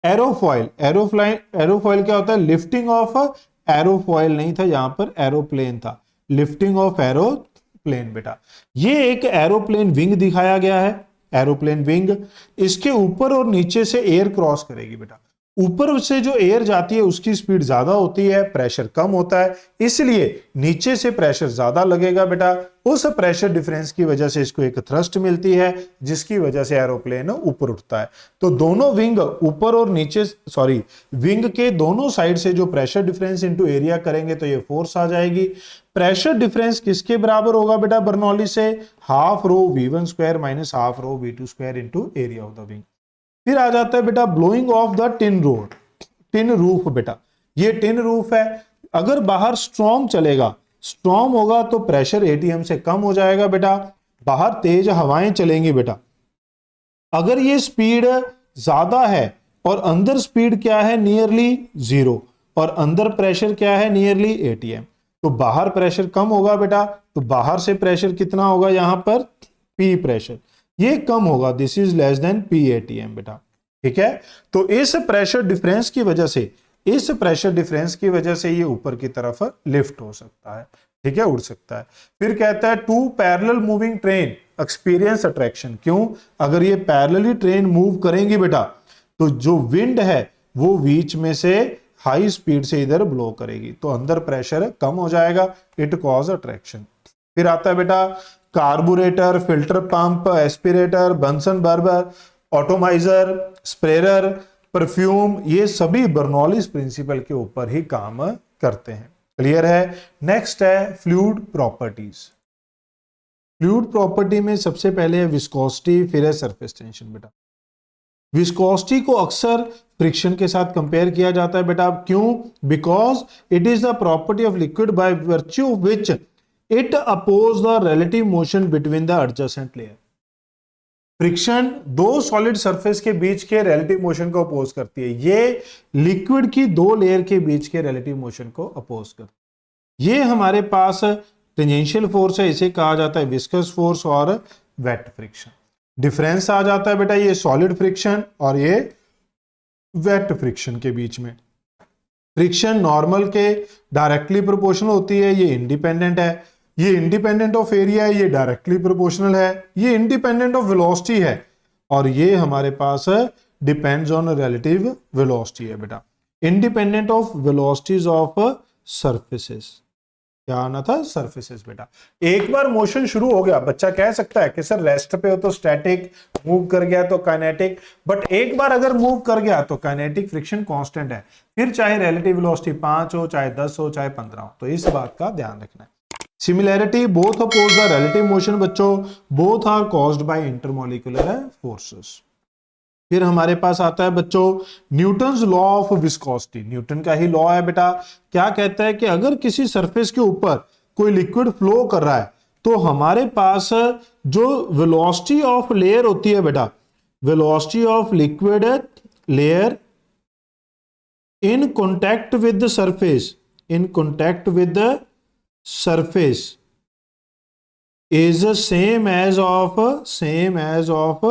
एरोफॉइल, एरोफॉइल क्या होता है? लिफ्टिंग ऑफ, एरोफॉइल नहीं था यहां पर, एरोप्लेन था, लिफ्टिंग ऑफ एरोप्लेन बेटा। ये एक एरोप्लेन विंग दिखाया गया है, एरोप्लेन विंग। इसके ऊपर और नीचे से एयर क्रॉस करेगी बेटा। ऊपर से जो एयर जाती है उसकी स्पीड ज्यादा होती है, प्रेशर कम होता है, इसलिए नीचे से प्रेशर ज्यादा लगेगा बेटा। उस प्रेशर डिफरेंस की वजह से इसको एक थ्रस्ट मिलती है, जिसकी वजह से एरोप्लेन ऊपर उठता है। तो दोनों विंग ऊपर और नीचे, सॉरी, विंग के दोनों साइड से जो प्रेशर डिफरेंस इनटू एरिया करेंगे तो ये फोर्स आ जाएगी। प्रेशर डिफरेंस किसके बराबर होगा बेटा बर्नौली से? Half rho v1² minus half rho v2² into area of the wing. फिर आ जाता है बेटा blowing of the tin road, tin roof बेटा। ये टिन रूफ है, अगर बाहर स्ट्रॉम चलेगा, स्ट्रॉम होगा तो प्रेशर एटीएम से कम हो जाएगा बेटा, बाहर तेज हवाएं चलेंगी बेटा। अगर ये स्पीड ज्यादा है और अंदर स्पीड क्या है? नियरली 0, और अंदर प्रेशर क्या है? नियरली एटीएम, तो बाहर प्रेशर कम होगा बेटा, तो बाहर से प्रेशर कितना होगा? यहां पर P प्रेशर, ये कम होगा, this is less then P ATM बेटा। ठीक है, तो इस प्रेशर डिफरेंस की वजह से, इस प्रेशर डिफरेंस की वजह से ये ऊपर की तरफ लिफ्ट हो सकता है, ठीक है, उड़ सकता है। फिर कहता है two parallel moving train experience attraction. क्यों? अगर ये पैरेलली ट्रेन मूव करेंगी बेटा तो जो विंड है वो बीच में से हाई स्पीड से इधर ब्लो करेगी, तो अंदर प्रेशर कम हो जाएगा, इट कॉज अट्रैक्शन। फिर आता है बेटा carburettor, filter pump, aspirator, Bunsen बर्बर, ऑटोमाइजर, स्प्रेयर, परफ्यूम, ये सभी बर्नौलिस प्रिंसिपल के ऊपर ही काम करते हैं। क्लियर है? नेक्स्ट है फ्लूइड प्रॉपर्टीज। फ्लूइड प्रॉपर्टी में सबसे पहले है विस्कोसिटी, फिर है सरफेस टेंशन बेटा। विस्कोसिटी को अक्सर फ्रिक्शन के साथ कंपेयर किया जाता है बेटा। क्यों? Because it is the property of liquid by virtue of which it oppose the relative motion between the adjacent layer. Friction दो सॉलिड सरफेस के बीच के रिलेटिव मोशन को अपोज करती है, ये लिक्विड की दो लेयर के बीच के रिलेटिव मोशन को अपोज करती है। ये हमारे पास टेंजेंशियल फोर्स है, इसे कहा जाता है विस्कस फोर्स और वेट फ्रिक्शन। डिफरेंस आ जाता है बेटा ये सॉलिड फ्रिक्शन और ये वेट फ्रिक्शन के बीच में। फ्रिक्शन नॉर्मल के डायरेक्टली प्रोपोर्शनल होती है, ये इंडिपेंडेंट है। ये इंडिपेंडेंट ऑफ एरिया है, ये डायरेक्टली प्रोपोर्शनल है। ये इंडिपेंडेंट ऑफ वेलोसिटी है और ये हमारे पास डिपेंड्स ऑन रिलेटिव वेलोसिटी है बेटा। Independent of velocities of surfaces, क्या आना था? सरफेसेस बेटा। एक बार मोशन शुरू हो गया, बच्चा कह सकता है कि सर रेस्ट पे हो तो स्टैटिक, मूव कर गया तो काइनेटिक, बट एक बार अगर मूव कर गया तो काइनेटिक फ्रिक्शन कांस्टेंट है, फिर चाहे रिलेटिव वेलोसिटी 5 हो, चाहे 10 हो, चाहे 15 हो, तो इस बात का ध्यान रखना है। Similarity, both oppose the relative motion बच्चों, both are caused by intermolecular forces. फिर हमारे पास आता है बच्चों Newton's law of viscosity. Newton का ही लॉ है बेटा। क्या कहता है कि अगर किसी सरफेस के ऊपर कोई लिक्विड फ्लो कर रहा है तो हमारे पास जो वेलोसिटी ऑफ लेयर होती है बेटा, velocity of liquid layer in contact with the surface, in contact with the surface is same as of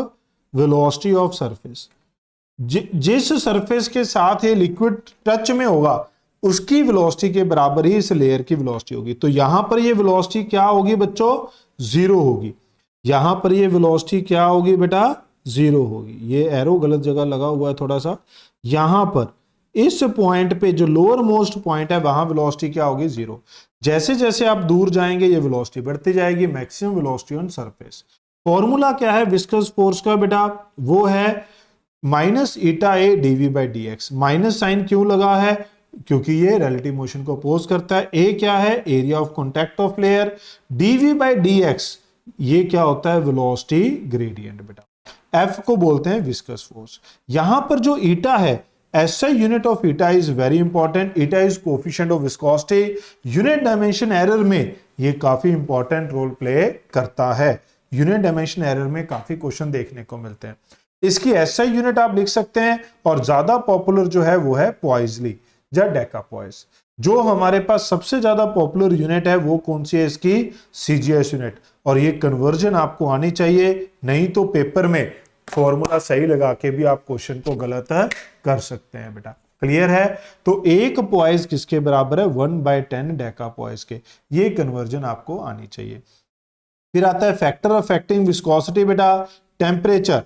velocity of surface. जिस सरफेस के साथ ये लिक्विड टच में होगा उसकी वेलोसिटी के बराबर ही इस लेयर की वेलोसिटी होगी। तो यहां पर ये वेलोसिटी क्या होगी बच्चों, जीरो होगी। यहां पर ये वेलोसिटी क्या होगी बेटा, जीरो होगी। ये एरो गलत जगह लगा हुआ है थोड़ा सा। यहां पर इस पॉइंट पे जो लोअर मोस्ट पॉइंट है वहां वेलोसिटी क्या होगी, जीरो। जैसे जैसे आप दूर जाएंगे ये वेलोसिटी बढ़ती जाएगी, maximum velocity on surface. Formula क्या है विस्कस फोर्स का बेटा, वो है minus eta A D V by D X. Minus sign क्यों लगा है, क्योंकि ये रिलेटिव मोशन को अपोज करता है। ए क्या है, area of contact of layer. D V by D X ये क्या होता है, वेलोसिटी ग्रेडियंट बेटा। एफ को बोलते हैं विस्कस फोर्स। यहां पर जो ईटा है, SI unit of eta is very important. Eta is coefficient of viscosity. Unit dimension error में ये काफी इंपॉर्टेंट रोल प्ले करता है। यूनिट डायमेंशन एरर में काफी क्वेश्चन देखने को मिलते हैं। इसकी SI यूनिट आप लिख सकते हैं, और ज्यादा पॉपुलर जो है वो है पॉइजली या डेकापॉइज। जो हमारे पास सबसे ज्यादा पॉपुलर यूनिट है वो कौन सी है, इसकी CGS यूनिट। और ये कन्वर्जन आपको आनी चाहिए, नहीं तो पेपर में फॉर्मूला सही लगा के भी आप क्वेश्चन को गलत कर सकते हैं बेटा। क्लियर है। तो एक पॉइज किसके बराबर है, 1/10 डेकापॉइज के। ये कन्वर्जन आपको आनी चाहिए। फिर आता है फैक्टर अफेक्टिंग विस्कोसिटी बेटा, temperature.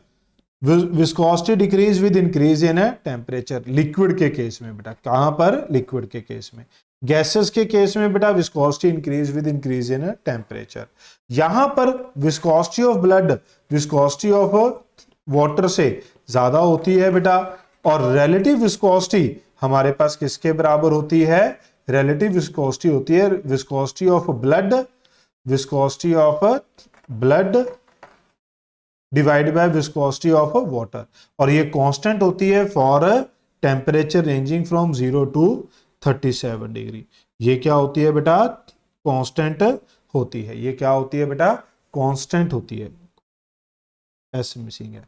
Viscosity decrease with increase in temperature, liquid के केस में बेटा। कहां पर, लिक्विड के केस में। गैसेस के केस में बेटा viscosity increase with increase in temperature. यहां पर viscosity of blood viscosity of water से ज्यादा होती है बेटा। और रिलेटिव विस्कोसिटी हमारे पास किसके बराबर होती है, रिलेटिव विस्कोसिटी होती है viscosity of blood, viscosity of blood divide by viscosity of water. और ये कांस्टेंट होती है for temperature ranging from 0 to 37 degree. ये क्या होती है बेटा, कांस्टेंट होती है। ये क्या होती है बेटा, कांस्टेंट होती है। एस मिसिंग है।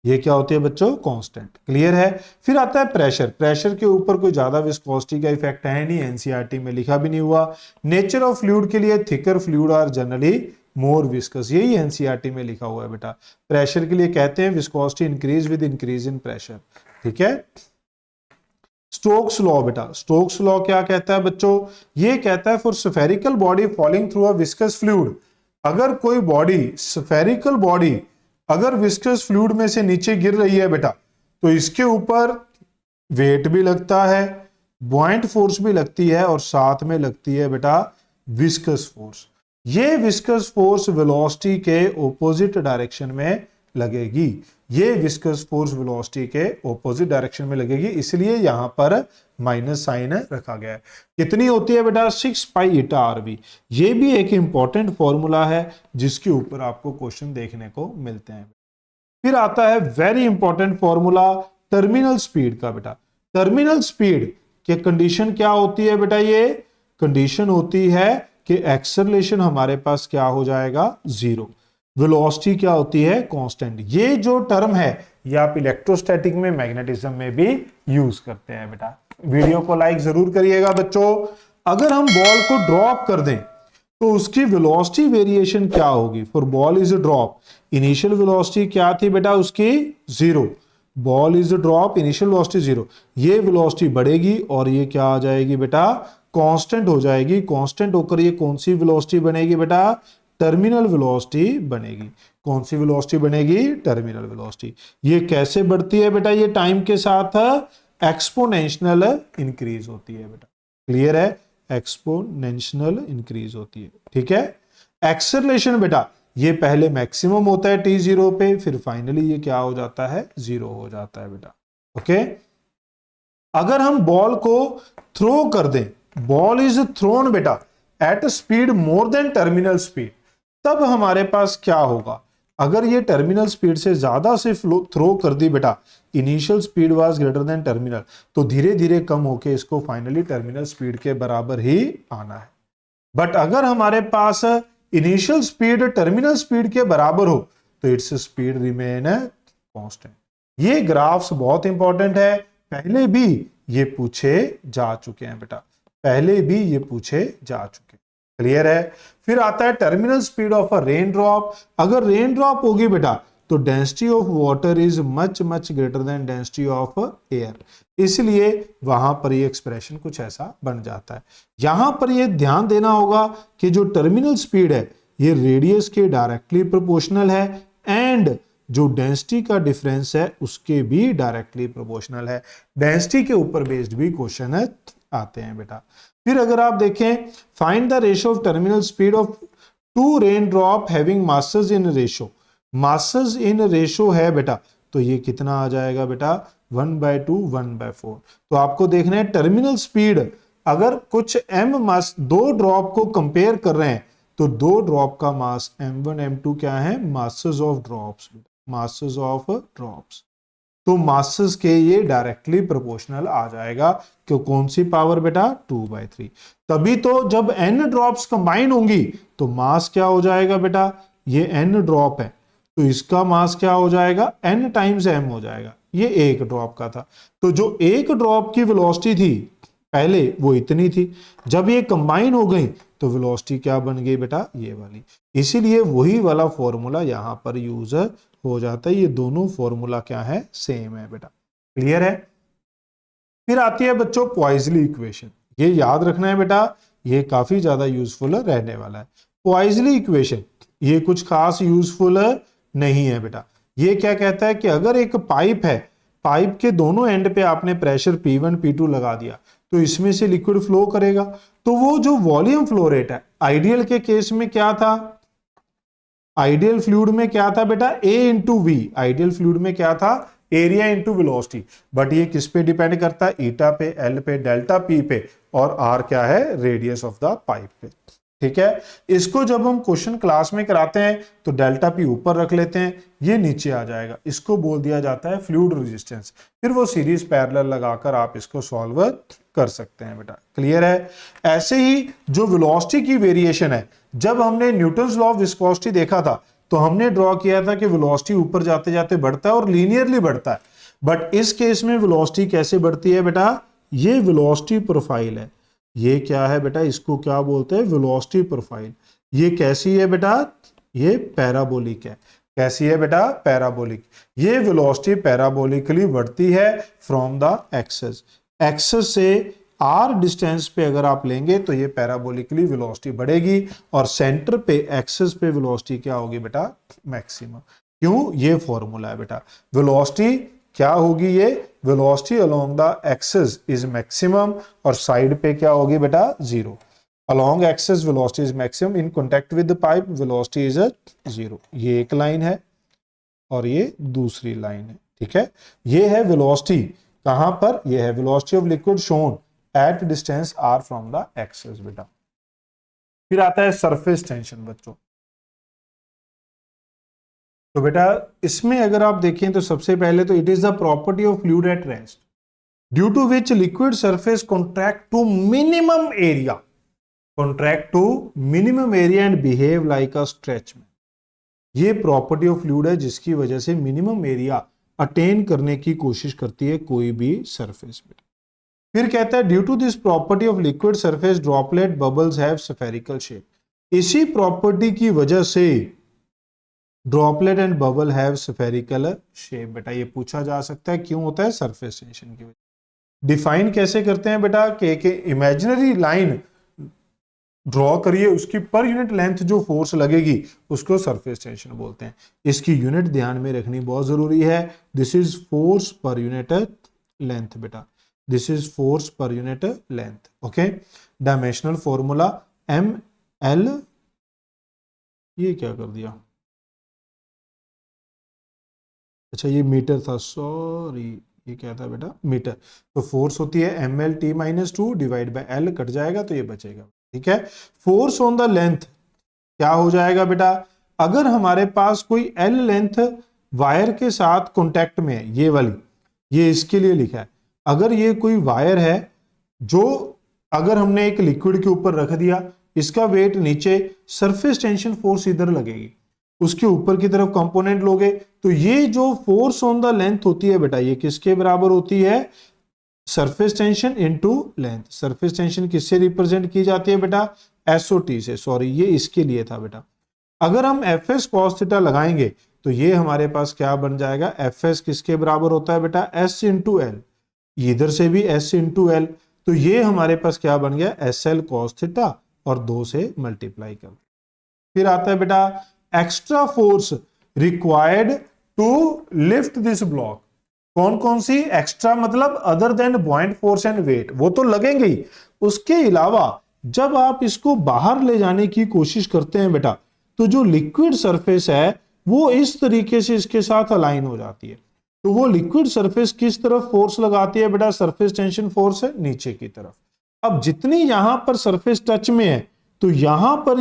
ये क्या होती है बच्चों, कांस्टेंट। क्लियर है। फिर आता है प्रेशर। प्रेशर के ऊपर कोई ज्यादा विस्कोसिटी का इफेक्ट है नहीं, एनसीईआरटी में लिखा भी नहीं हुआ। नेचर ऑफ फ्लूइड के लिए thicker fluid are generally more viscous, यही एनसीईआरटी में लिखा हुआ है बेटा। प्रेशर के लिए कहते हैं viscosity increase with increase in pressure. ठीक है। स्टोक्स लॉ बेटा, स्टोक्स लॉ क्या कहता है बच्चों, ये कहता है for spherical body falling through a viscous fluid, अगर कोई बॉडी, स्फेरिकल बॉडी अगर विस्कस फ्लूइड में से नीचे गिर रही है बेटा, तो इसके ऊपर वेट भी लगता है, बॉइंट फोर्स भी लगती है, और साथ में लगती है बेटा विस्कस फोर्स। ये विस्कस फोर्स वेलोसिटी के ऑपोजिट डायरेक्शन में लगेगी। ये विस्कस फोर्स वेलोसिटी के ऑपोजिट डायरेक्शन में लगेगी, इसलिए यहां पर माइनस साइन रखा गया है। कितनी होती है बेटा, 6 पाई ईटा आरवी। ये भी एक इंपॉर्टेंट फॉर्मूला है जिसके ऊपर आपको क्वेश्चन देखने को मिलते हैं। फिर आता है very important formula terminal speed का बेटा। टर्मिनल स्पीड की कंडीशन क्या होती है बेटा, ये कंडीशन होती है कि एक्सेलरेशन हमारे पास क्या हो जाएगा, जीरो। वेलोसिटी क्या होती है, कांस्टेंट। ये जो टर्म है ये आप इलेक्ट्रोस्टैटिक में, मैग्नेटिज्म में भी यूज करते हैं बेटा। वीडियो को लाइक जरूर करिएगा बच्चों। अगर हम बॉल को ड्रॉप कर दें तो उसकी वेलोसिटी वेरिएशन क्या होगी। For ball is drop, initial velocity क्या थी बेटा उसकी, zero. Ball is drop, initial velocity zero. ये वेलोसिटी बढ़ेगी और ये क्या आ जाएगी बेटा, कांस्टेंट हो जाएगी। कांस्टेंट होकर ये कौन सी वेलोसिटी बनेगी बेटा, टर्मिनल वेलोसिटी बनेगी। कौन सी वेलोसिटी बनेगी, टर्मिनल वेलोसिटी। ये कैसे बढ़ती है बेटा, ये टाइम के साथ एक्सपोनेंशियल इंक्रीज होती है बेटा। क्लियर है, एक्सपोनेंशियल इंक्रीज होती है। ठीक है। एक्सेलरेशन बेटा ये पहले मैक्सिमम होता है t0 पे, फिर फाइनली ये क्या हो जाता है, जीरो हो जाता है बेटा। ओके। अगर हम बॉल को थ्रो कर दें, बॉल इज थ्रोन बेटा at speed more than terminal speed, तब हमारे पास क्या होगा, अगर ये टर्मिनल स्पीड से ज्यादा से थ्रो कर दी बेटा, initial speed was greater than terminal, तो धीरे धीरे कम होके इसको फाइनली टर्मिनल स्पीड के बराबर ही आना है। बट अगर हमारे पास इनिशियल स्पीड टर्मिनल स्पीड के बराबर हो तो इट्स स्पीड रिमेन कांस्टेंट। ये ग्राफ्स बहुत इंपॉर्टेंट है, पहले भी ये पूछे जा चुके हैं बेटा, पहले भी ये पूछे जा चुके हैं। क्लियर है। फिर आता है terminal speed of a rain drop. अगर रेन ड्रॉप होगी बेटा तो density of water is much much greater than density of air, इसलिए वहां पर ये एक्सप्रेशन कुछ ऐसा बन जाता है। यहां पर ये ध्यान देना होगा कि जो टर्मिनल स्पीड है ये रेडियस के डायरेक्टली प्रोपोर्शनल है एंड जो डेंसिटी का डिफरेंस है उसके भी डायरेक्टली प्रोपोर्शनल है। डेंसिटी के ऊपर बेस्ड भी क्वेश्चन आते हैं बेटा। फिर अगर आप देखें, find the ratio of terminal speed of two rain drop having masses in ratio, masses in ratio है बेटा, तो ये कितना आ जाएगा बेटा 1/2 1/4। तो आपको देखना है टर्मिनल स्पीड, अगर कुछ m मास दो ड्रॉप को कंपेयर कर रहे हैं तो दो ड्रॉप का मास m1 m2 क्या है, masses of drops, masses of drops, तो मासेस के ये डायरेक्टली प्रोपोर्शनल आ जाएगा। क्यों, कौन सी पावर बेटा 2/3। तभी तो जब n ड्रॉप्स कंबाइन होंगी तो मास क्या हो जाएगा बेटा, ये n ड्रॉप है तो इसका मास क्या हो जाएगा n टाइम्स m हो जाएगा, ये एक ड्रॉप का था। तो जो एक ड्रॉप की वेलोसिटी थी पहले वो इतनी थी, जब ये कंबाइन हो गई तो वेलोसिटी क्या बन गई बेटा ये वाली, इसीलिए वही वाला फॉर्मूला यहां पर यूज हो जाता है। ये दोनों फॉर्मूला क्या है, सेम है बेटा। क्लियर है। फिर आती है बच्चों पॉइजली इक्वेशन, ये याद रखना है बेटा, ये काफी ज्यादा यूजफुल रहने वाला है। पॉइजली इक्वेशन ये कुछ खास यूजफुल नहीं है बेटा। ये क्या कहता है कि अगर एक पाइप है, पाइप के दोनों एंड पे आपने प्रेशर P1 P2 लगा दिया तो इसमें से लिक्विड फ्लो करेगा, तो वो जो वॉल्यूम फ्लो रेट है आइडियल के केस में क्या था, आइडियल फ्लूइड में क्या था बेटा A into V, ideal fluid में क्या था एरिया इंटू वेलोसिटी। बट ये किस पे डिपेंड करता है, ईटा पे, एल पे, डेल्टा पी पे, और आर क्या है रेडियस ऑफ द पाइप पे। ठीक है, इसको जब हम क्वेश्चन क्लास में कराते हैं तो डेल्टा पी ऊपर रख लेते हैं, ये नीचे आ जाएगा, इसको बोल दिया जाता है फ्लूइड रेजिस्टेंस। फिर वो सीरीज पैरेलल लगाकर आप इसको सॉल्व कर सकते हैं बेटा। क्लियर है। ऐसे ही जो वेलोसिटी की वेरिएशन है, जब हमने न्यूटन्स लॉ ऑफ विस्कोसिटी देखा था तो हमने ड्रॉ किया था कि वेलोसिटी ऊपर जाते जाते बढ़ता है और लीनियरली बढ़ता है। बट इस केस में वेलोसिटी कैसे बढ़ती है बेटा, ये वेलोसिटी प्रोफाइल है, ये क्या है बेटा, इसको क्या बोलते हैं वेलोसिटी प्रोफाइल। ये कैसी है बेटा, ये पैराबोलिक है। कैसी है बेटा, पैराबोलिक। ये वेलोसिटी पैराबोलिकली बढ़ती है फ्रॉम द एक्सेस, एक्सेस से r डिस्टेंस पे अगर आप लेंगे तो ये पैराबोलिकली वेलोसिटी बढ़ेगी और सेंटर पे एक्सेस पे वेलोसिटी क्या होगी बेटा मैक्सिमम। क्यों, ये फॉर्मूला है बेटा, वेलोसिटी क्या होगी, ये velocity along the axis is maximum और साइड पे क्या होगी बेटा zero. Along axis velocity is maximum, in contact with the pipe velocity is zero. ये एक लाइन है और ये दूसरी लाइन है। ठीक है, ये है वेलोसिटी कहां पर, ये है velocity of liquid shown at distance r from the axis बेटा। फिर आता है सरफेस टेंशन बच्चों। तो बेटा इसमें अगर आप देखें तो सबसे पहले तो it is the property of fluid at rest due to which liquid surface contract to minimum area, contract to minimum area and behave like a stretched membrane. ये प्रॉपर्टी ऑफ फ्लूइड है जिसकी वजह से मिनिमम एरिया अटेन करने की कोशिश करती है कोई भी सरफेस बेटा। फिर कहता है due to this property of liquid surface droplet bubbles have spherical shape, इसी प्रॉपर्टी की वजह से droplet and bubble have spherical shape बेटा। ये पूछा जा सकता है क्यों होता है, सरफेस टेंशन की वजह। डिफाइन कैसे करते हैं बेटा कि एक इमेजिनरी लाइन ड्रॉ करिए, उसकी पर यूनिट लेंथ जो फोर्स लगेगी उसको सरफेस टेंशन बोलते हैं। इसकी यूनिट ध्यान में रखनी बहुत जरूरी है, this is force per unit length बेटा, this is force per unit length. Okay, dimensional formula ML, ये क्या कर दिया, अच्छा ये मीटर था, सॉरी ये क्या था बेटा मीटर। तो फोर्स होती है ML T-2 divide by L, cut जाएगा तो ये बचेगा। ठीक है। फोर्स ऑन द लेंथ क्या हो जाएगा बेटा, अगर हमारे पास कोई एल लेंथ वायर के साथ कॉन्टेक्ट में है, ये वाली, ये इसके लिए लिखा है, अगर ये कोई वायर है जो अगर हमने एक लिक्विड के ऊपर रख दिया, इसका वेट नीचे, सरफेस टेंशन फोर्स इधर लगेगी, उसके ऊपर की तरफ कंपोनेंट लोगे, तो ये जो फोर्स ऑन द लेंथ होती है बेटा, ये किसके बराबर होती है, surface tension into length. Surface tension किससे रिप्रेजेंट की जाती है बेटा, एसओटी से, सॉरी ये इसके लिए था बेटा। अगर हम एफ एस कॉस थीटा लगाएंगे तो ये हमारे पास क्या बन जाएगा, एफ एस किसके बराबर होता है बेटा, एस इंटू एल, इधर से भी एस इंटू एल, तो ये हमारे पास क्या बन गया, एस एल कॉस थीटा, और 2 से मल्टीप्लाई कर। फिर आता है बेटा extra force required to lift this block. कौन कौन सी एक्स्ट्रा, मतलब other than buoyant force and weight, वो तो लगेंगे ही, उसके अलावा जब आप इसको बाहर ले जाने की कोशिश करते हैं बेटा, तो जो लिक्विड सरफेस है वो इस तरीके से इसके साथ अलाइन हो जाती है, तो वो लिक्विड सरफेस किस तरफ फोर्स लगाती है बेटा, सरफेस टेंशन फोर्स है नीचे की तरफ। अब जितनी यहां पर सरफेस टच में है, तो यहां पर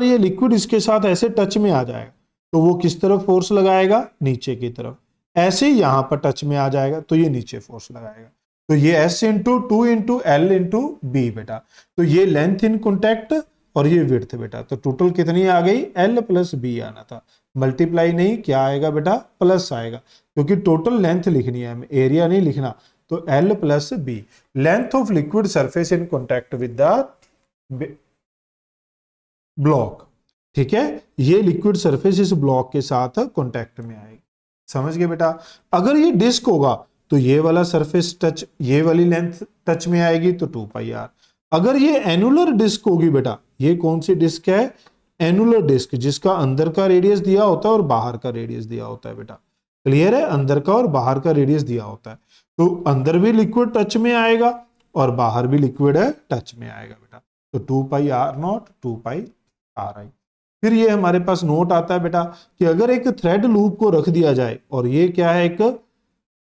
ये लिक्विड इसके साथ ऐसे टच में आ जाएगा, तो वो किस तरफ फोर्स लगाएगा, नीचे की तरफ। ऐसे ही यहां पर टच में आ जाएगा तो ये नीचे फोर्स लगाएगा। तो ये S into 2 into L into B बेटा, तो ये लेंथ इन कॉन्टैक्ट और ये विड्थ बेटा, तो टोटल कितनी आ गई, L प्लस बी आना था, मल्टीप्लाई नहीं, क्या आएगा बेटा, प्लस आएगा, क्योंकि टोटल लेंथ लिखनी है हमें, एरिया नहीं लिखना। तो L plus B, length of liquid surface in contact with the block. ठीक है, ये लिक्विड सरफेस इस ब्लॉक के साथ कांटेक्ट में आएगी, समझ गए बेटा। अगर ये डिस्क होगा तो ये वाला सरफेस टच, ये वाली लेंथ टच में आएगी, तो 2 पाई आर। अगर ये एनुलर डिस्क होगी बेटा, ये कौन सी डिस्क है, एनुलर डिस्क, जिसका अंदर का रेडियस दिया होता है और बाहर का रेडियस दिया होता है बेटा, क्लियर है, अंदर का और बाहर का रेडियस दिया होता है, तो अंदर भी लिक्विड टच में आएगा और बाहर भी लिक्विड है टच में आएगा बेटा, तो 2 pi R naught 2 pi R I. फिर ये हमारे पास नोट आता है बेटा कि अगर एक थ्रेड लूप को रख दिया जाए, और ये क्या है, एक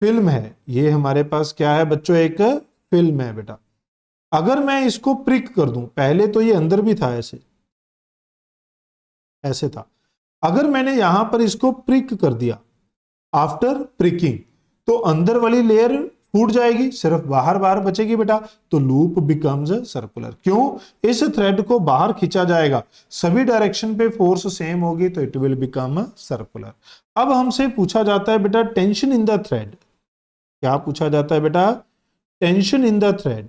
फिल्म है, ये हमारे पास क्या है बच्चों, एक फिल्म है बेटा। अगर मैं इसको प्रिक कर दूं, पहले तो ये अंदर भी था, ऐसे था, अगर मैंने यहां पर इसको प्रिक कर दिया, आफ्टर प्रिकिंग, तो अंदर वाली लेयर फूट जाएगी, सिर्फ बाहर बाहर बचेगी बेटा, तो लूप बिकम्स सर्कुलर। क्यों, इस थ्रेड को बाहर खींचा जाएगा, सभी डायरेक्शन पे फोर्स सेम होगी, तो इट विल बिकम सर्कुलर। अब हमसे पूछा जाता है बेटा टेंशन इन द थ्रेड, क्या पूछा जाता है बेटा, टेंशन इन द थ्रेड,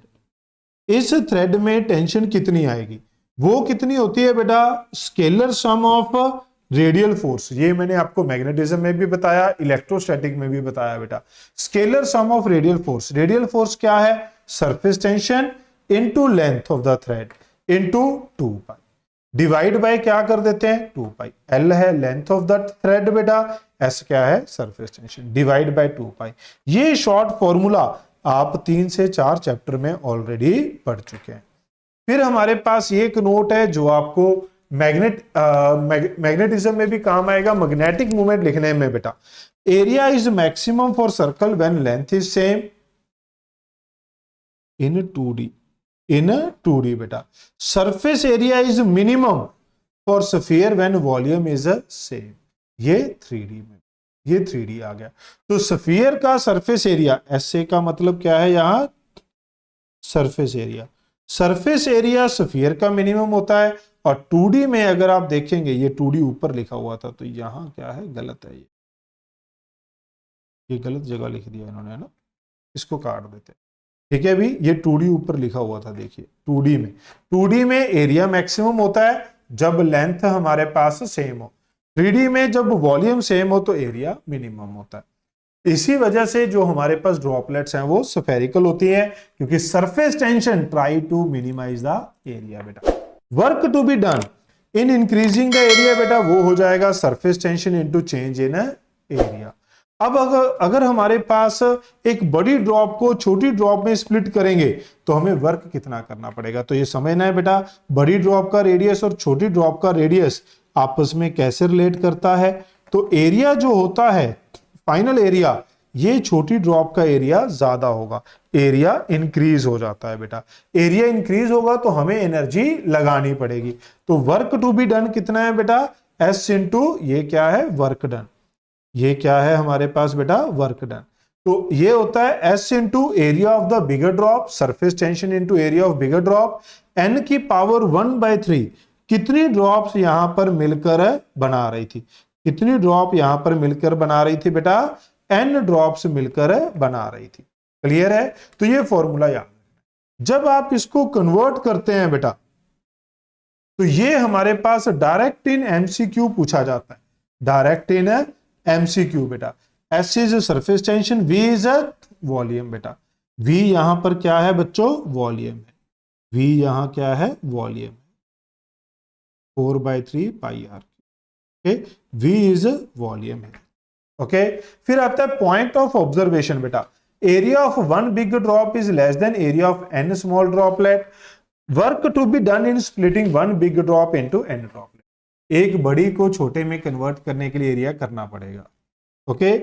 इस थ्रेड में टेंशन कितनी आएगी, वो कितनी होती है बेटा, scalar sum of radial force, ये मैंने आपको मैग्नेटिज्म में भी बताया, इलेक्ट्रोस्टैटिक में भी बताया बेटा। Scalar sum of radial force, radial force क्या है, surface tension into length of the thread into 2 pi, divide by क्या कर देते हैं, 2 पाई, एल है लेंथ ऑफ द थ्रेड बेटा, एस क्या है, surface tension, divide by 2 pi. ये शॉर्ट फॉर्मूला आप 3 से 4 चैप्टर में ऑलरेडी पढ़ चुके हैं। फिर हमारे पास ये एक नोट है जो आपको मैग्नेटिज्म में भी काम आएगा, मैग्नेटिक मूवमेंट लिखने में बेटा। Area is maximum for circle when length is same in 2D बेटा। Surface area is minimum for sphere when volume is same, ये 3D में, ये 3D आ गया। तो स्फीयर का सरफेस एरिया, एसए का मतलब क्या है, यहां surface area, surface area sphere का मिनिमम होता है। और 2D में अगर आप देखेंगे, ये 2D ऊपर लिखा हुआ था, तो यहां क्या है, गलत है, ये गलत जगह लिख दिया इन्होंने, है ना, इसको काट देते, ठीक है भी, ये 2D ऊपर लिखा हुआ था, देखिए 2D में एरिया मैक्सिमम होता है जब लेंथ हमारे पास सेम हो, 3D में जब वॉल्यूम सेम हो तो एरिया मिनिमम होता है। इसी वजह से जो हमारे पास ड्रॉपलेट्स हैं वो स्फेरिकल होती हैं, क्योंकि surface tension try to minimize the area बेटा। Work to be done in increasing the area बेटा, वो हो जाएगा surface tension into change in area. अब अगर हमारे पास एक बड़ी ड्रॉप को छोटी ड्रॉप में स्प्लिट करेंगे तो हमें वर्क कितना करना पड़ेगा, तो ये समझना है बेटा, बड़ी ड्रॉप का रेडियस और छोटी ड्रॉप का रेडियस आपस में कैसे रिलेट करता है। तो एरिया जो होता है, फाइनल एरिया, ये छोटी ड्रॉप का एरिया ज्यादा होगा, एरिया इंक्रीज हो जाता है बेटा। एरिया इंक्रीज होगा तो हमें एनर्जी लगानी पड़ेगी। तो वर्क टू बी डन कितना है बेटा, एस इंटू ये क्या है, वर्क डन। ये क्या है हमारे पास बेटा, वर्क डन। तो ये होता है S into area of the bigger drop, surface tension into area of bigger drop, n की पावर 1/3। कितनी ड्रॉप्स यहां पर मिलकर बना रही थी, कितनी ड्रॉप यहां पर मिलकर बना रही थी बेटा, एन ड्रॉप्स मिलकर बना रही थी। क्लियर है। तो ये फॉर्मूला याद, जब आप इसको कन्वर्ट करते हैं बेटा तो ये हमारे पास डायरेक्ट इन एमसीक्यू पूछा जाता है, डायरेक्ट इन एमसीक्यू बेटा। S is surface tension, V is volume बेटा। वी यहां पर क्या है बच्चों, वॉल्यूम है। वी यहां क्या है, volume, 4/3 pi r. V is volume है। ओके, फिर आता है पॉइंट ऑफ ऑब्जर्वेशन बेटा। Area of one big drop is less than area of n small droplet. Work to be done in splitting one big drop into n droplet. एक बड़ी को छोटे में कन्वर्ट करने के लिए एरिया करना पड़ेगा। ओके,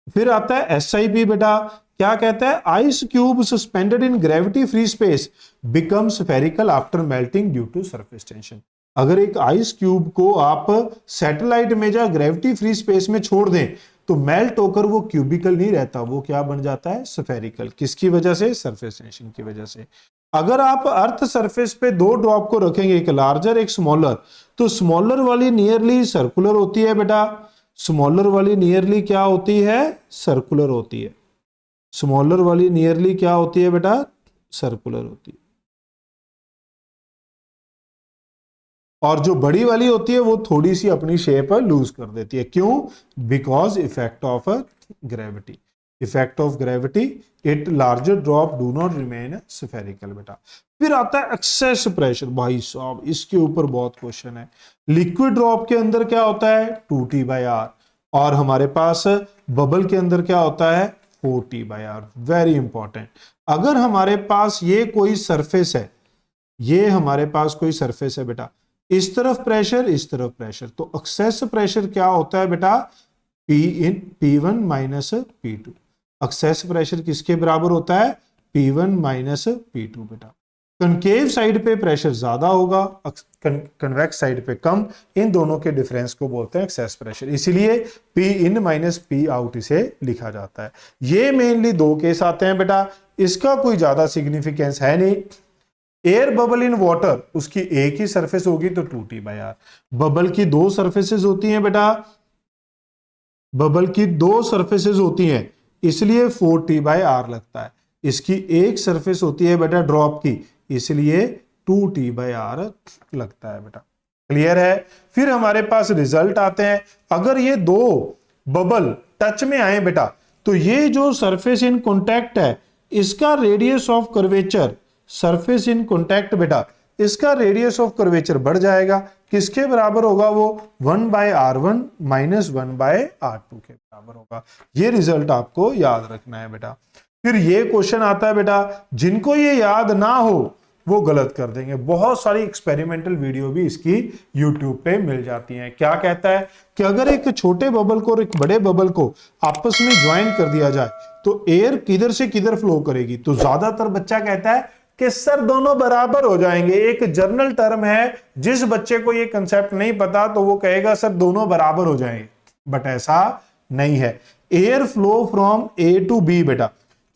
फिर आता है SIP बेटा। क्या कहता है, ice cube suspended in gravity free space become spherical after melting due to surface tension. अगर एक आइस क्यूब को आप सैटेलाइट में या ग्रेविटी फ्री स्पेस में छोड़ दें तो मेल्ट होकर वो क्यूबिकल नहीं रहता, वो क्या बन जाता है, स्फेरिकल। किसकी वजह से, सरफेस टेंशन की वजह से। अगर आप अर्थ सरफेस पे दो ड्रॉप को रखेंगे, एक लार्जर एक स्मॉलर, तो स्मॉलर वाली नियरली सर्कुलर होती है बेटा। स्मॉलर वाली नियरली क्या होती है, सर्कुलर होती है। स्मॉलर वाली नियरली क्या होती है बेटा, सर्कुलर होती है। और जो बड़ी वाली होती है वो थोड़ी सी अपनी शेप लूज कर देती है। क्यों, because effect of gravity. Effect of gravity, it larger drop do not remain spherical बेटा। फिर आता है एक्सेस प्रेशर। भाई साहब इसके ऊपर बहुत क्वेश्चन है। लिक्विड ड्रॉप के अंदर क्या होता है, 2T/R, और हमारे पास बबल के अंदर क्या होता है, 4T/R। Very important. अगर हमारे पास ये कोई सरफेस है, ये हमारे पास कोई सरफेस है बेटा, इस तरफ प्रेशर इस तरफ प्रेशर, तो एक्सेस प्रेशर क्या होता है बेटा, P1 minus P2। Excess pressure किसके बराबर होता है, P1 माइनस P2 बेटा। कनकेव साइड पे प्रेशर ज्यादा होगा, कन्वेक्स साइड पे कम। इन दोनों के डिफरेंस को बोलते हैं एक्सेस प्रेशर, इसीलिए P इन माइनस P आउट इसे लिखा जाता है। ये मेनली दो केस आते हैं बेटा, इसका कोई ज्यादा सिग्निफिकेंस है नहीं। एयर बबल इन वाटर, उसकी एक ही सरफेस होगी तो 2T/R। बबल की दो सरफेसेस होती हैं बेटा, बबल की दो सरफेसेस होती हैं इसलिए 4T/R लगता है। इसकी एक सरफेस होती है बेटा ड्रॉप की, इसलिए 2T/R लगता है बेटा। क्लियर है। फिर हमारे पास रिजल्ट आते हैं। अगर ये दो बबल टच में आए बेटा तो ये जो सरफेस इन कॉन्टैक्ट है इसका radius of curvature, surface in contact बेटा, इसका रेडियस ऑफ कर्वेचर बढ़ जाएगा। किसके बराबर होगा वो, 1/R1 माइनस 1/R2 के बराबर होगा। ये रिजल्ट आपको याद रखना है बेटा। फिर ये क्वेश्चन आता है बेटा, जिनको ये याद ना हो वो गलत कर देंगे। बहुत सारी एक्सपेरिमेंटल वीडियो भी इसकी YouTube पे मिल जाती हैं। क्या कहता है कि अगर एक छोटे बबल को और एक बड़े बबल को आपस में ज्वाइन कर दिया जाए तो एयर किधर से किधर फ्लो करेगी, तो ज्यादातर बच्चा कहता है कि सर दोनों बराबर हो जाएंगे। एक जर्नल टर्म है, जिस बच्चे को ये कंसेप्ट नहीं पता तो वो कहेगा सर दोनों बराबर हो जाएंगे, बट ऐसा नहीं है। Air flow from A to B बेटा,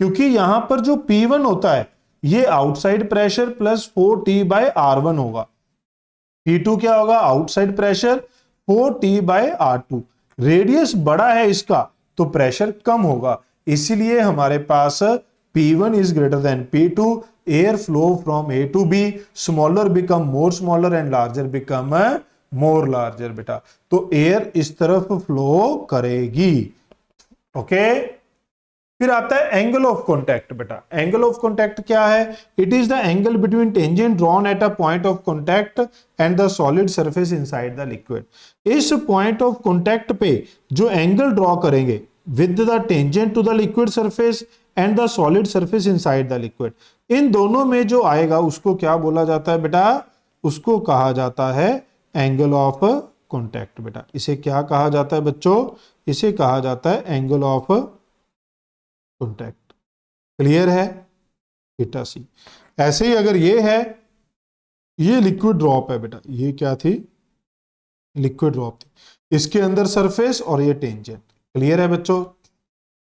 क्योंकि यहां पर जो P1 होता है ये आउटसाइड प्रेशर प्लस 4T/R1 होगा। P2 क्या होगा, आउटसाइड प्रेशर 4T/R2। रेडियस बड़ा है इसका तो प्रेशर कम होगा, इसीलिए हमारे पास P1 is greater than P2, air flow from A to B, smaller become more smaller and larger become more larger बेटा। तो एयर इस तरफ फ्लो करेगी। ओके, फिर आता है एंगल ऑफ कॉन्टैक्ट बेटा। एंगल ऑफ कॉन्टैक्ट क्या है, it is the angle between tangent drawn at a point of contact and the solid surface inside the liquid. इस पॉइंट ऑफ कॉन्टैक्ट पे जो एंगल ड्रॉ करेंगे with the tangent to the liquid surface and the solid surface inside the liquid, इन दोनों में जो आएगा उसको क्या बोला जाता है बेटा, उसको कहा जाता है एंगल ऑफ कॉन्टैक्ट बेटा। इसे क्या कहा जाता है बच्चों, इसे कहा जाता है एंगल ऑफ कॉन्टैक्ट। क्लियर है, थीटा सी। ऐसे ही अगर ये है, ये लिक्विड ड्रॉप है बेटा, ये क्या थी, लिक्विड ड्रॉप थी, इसके अंदर सरफेस और ये टेंजेंट। क्लियर है बच्चों।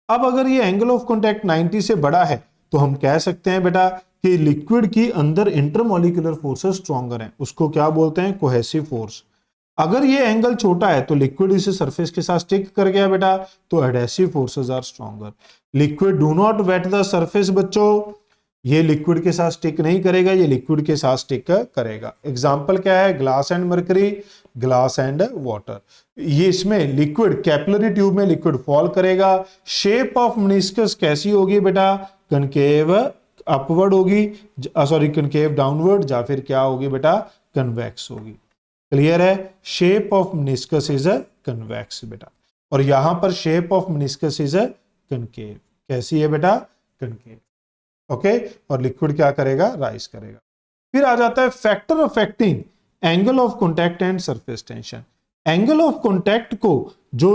अब अगर ये एंगल ऑफ कॉन्टैक्ट 90 से बड़ा है तो हम कह सकते हैं बेटा कि लिक्विड की अंदर इंटरमॉलिक्यूलर फोर्सेस स्ट्रॉन्गर हैं, उसको क्या बोलते हैं, कोहेसिव फोर्स। अगर ये एंगल छोटा है तो लिक्विड इसे सरफेस के साथ स्टिक कर गया बेटा, तो adhesive forces are stronger. Liquid do not wet the surface बच्चों, ये लिक्विड के साथ स्टिक नहीं करेगा, ये लिक्विड के साथ स्टिक करेगा। एग्जांपल क्या है, glass and mercury, glass and water. ये इसमें लिक्विड, कैपिलरी ट्यूब में लिक्विड फॉल करेगा। शेप ऑफ मेनिस्कस कैसी होगी बेटा, कनकेव अपवर्ड होगी, सॉरी कनकेव डाउनवर्ड, या फिर क्या होगी बेटा, कन्वेक्स होगी। क्लियर है, shape of meniscus is a convex बेटा, और यहां पर shape of meniscus is a concave. कैसी है बेटा, कनकेव। ओके, और लिक्विड क्या करेगा, राइज करेगा। फिर आ जाता है factor affecting angle of contact and surface tension. Angle of contact को जो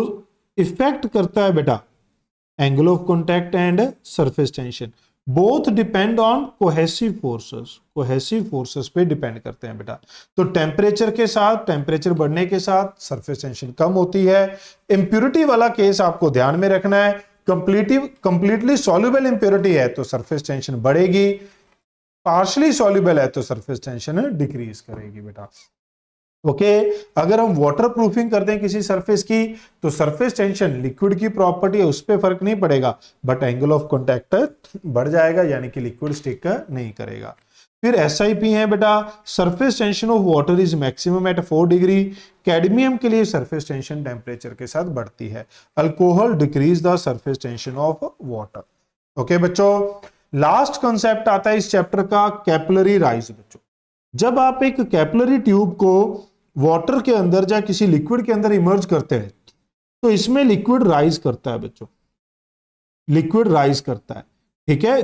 इफेक्ट करता है बेटा, angle of contact and surface tension both depend on cohesive forces. Cohesive forces पे डिपेंड करते हैं बेटा। तो टेम्परेचर के साथ, टेम्परेचर बढ़ने के साथ सरफेस टेंशन कम होती है। इंप्योरिटी वाला केस आपको ध्यान में रखना है, कंप्लीटली सॉल्युबल इंप्योरिटी है तो सरफेस टेंशन बढ़ेगी, पार्शली सॉल्युबल है तो सरफेस टेंशन डिक्रीज करेगी बेटा। ओके, अगर हम वाटर प्रूफिंग करते हैं किसी सरफेस की तो सरफेस टेंशन लिक्विड की प्रॉपर्टी है, उस पर फर्क नहीं पड़ेगा, बट एंगल ऑफ कॉन्टैक्ट बढ़ जाएगा, यानी कि लिक्विड स्टिक नहीं करेगा। फिर SIP है बेटा, surface tension of water is maximum at 4 degree. Cadmium के लिए सरफेस टेंशन टेम्परेचर के साथ बढ़ती है। Alcohol decrease the surface tension of water. Okay बच्चों, लास्ट कंसेप्ट आता है इस चैप्टर का, कैपिलरी राइज। बच्चों, जब आप एक कैपिलरी ट्यूब को वाटर के अंदर या किसी लिक्विड के अंदर इमर्ज करते हैं तो इसमें लिक्विड राइज करता है बच्चों, लिक्विड राइज करता है। ठीक है,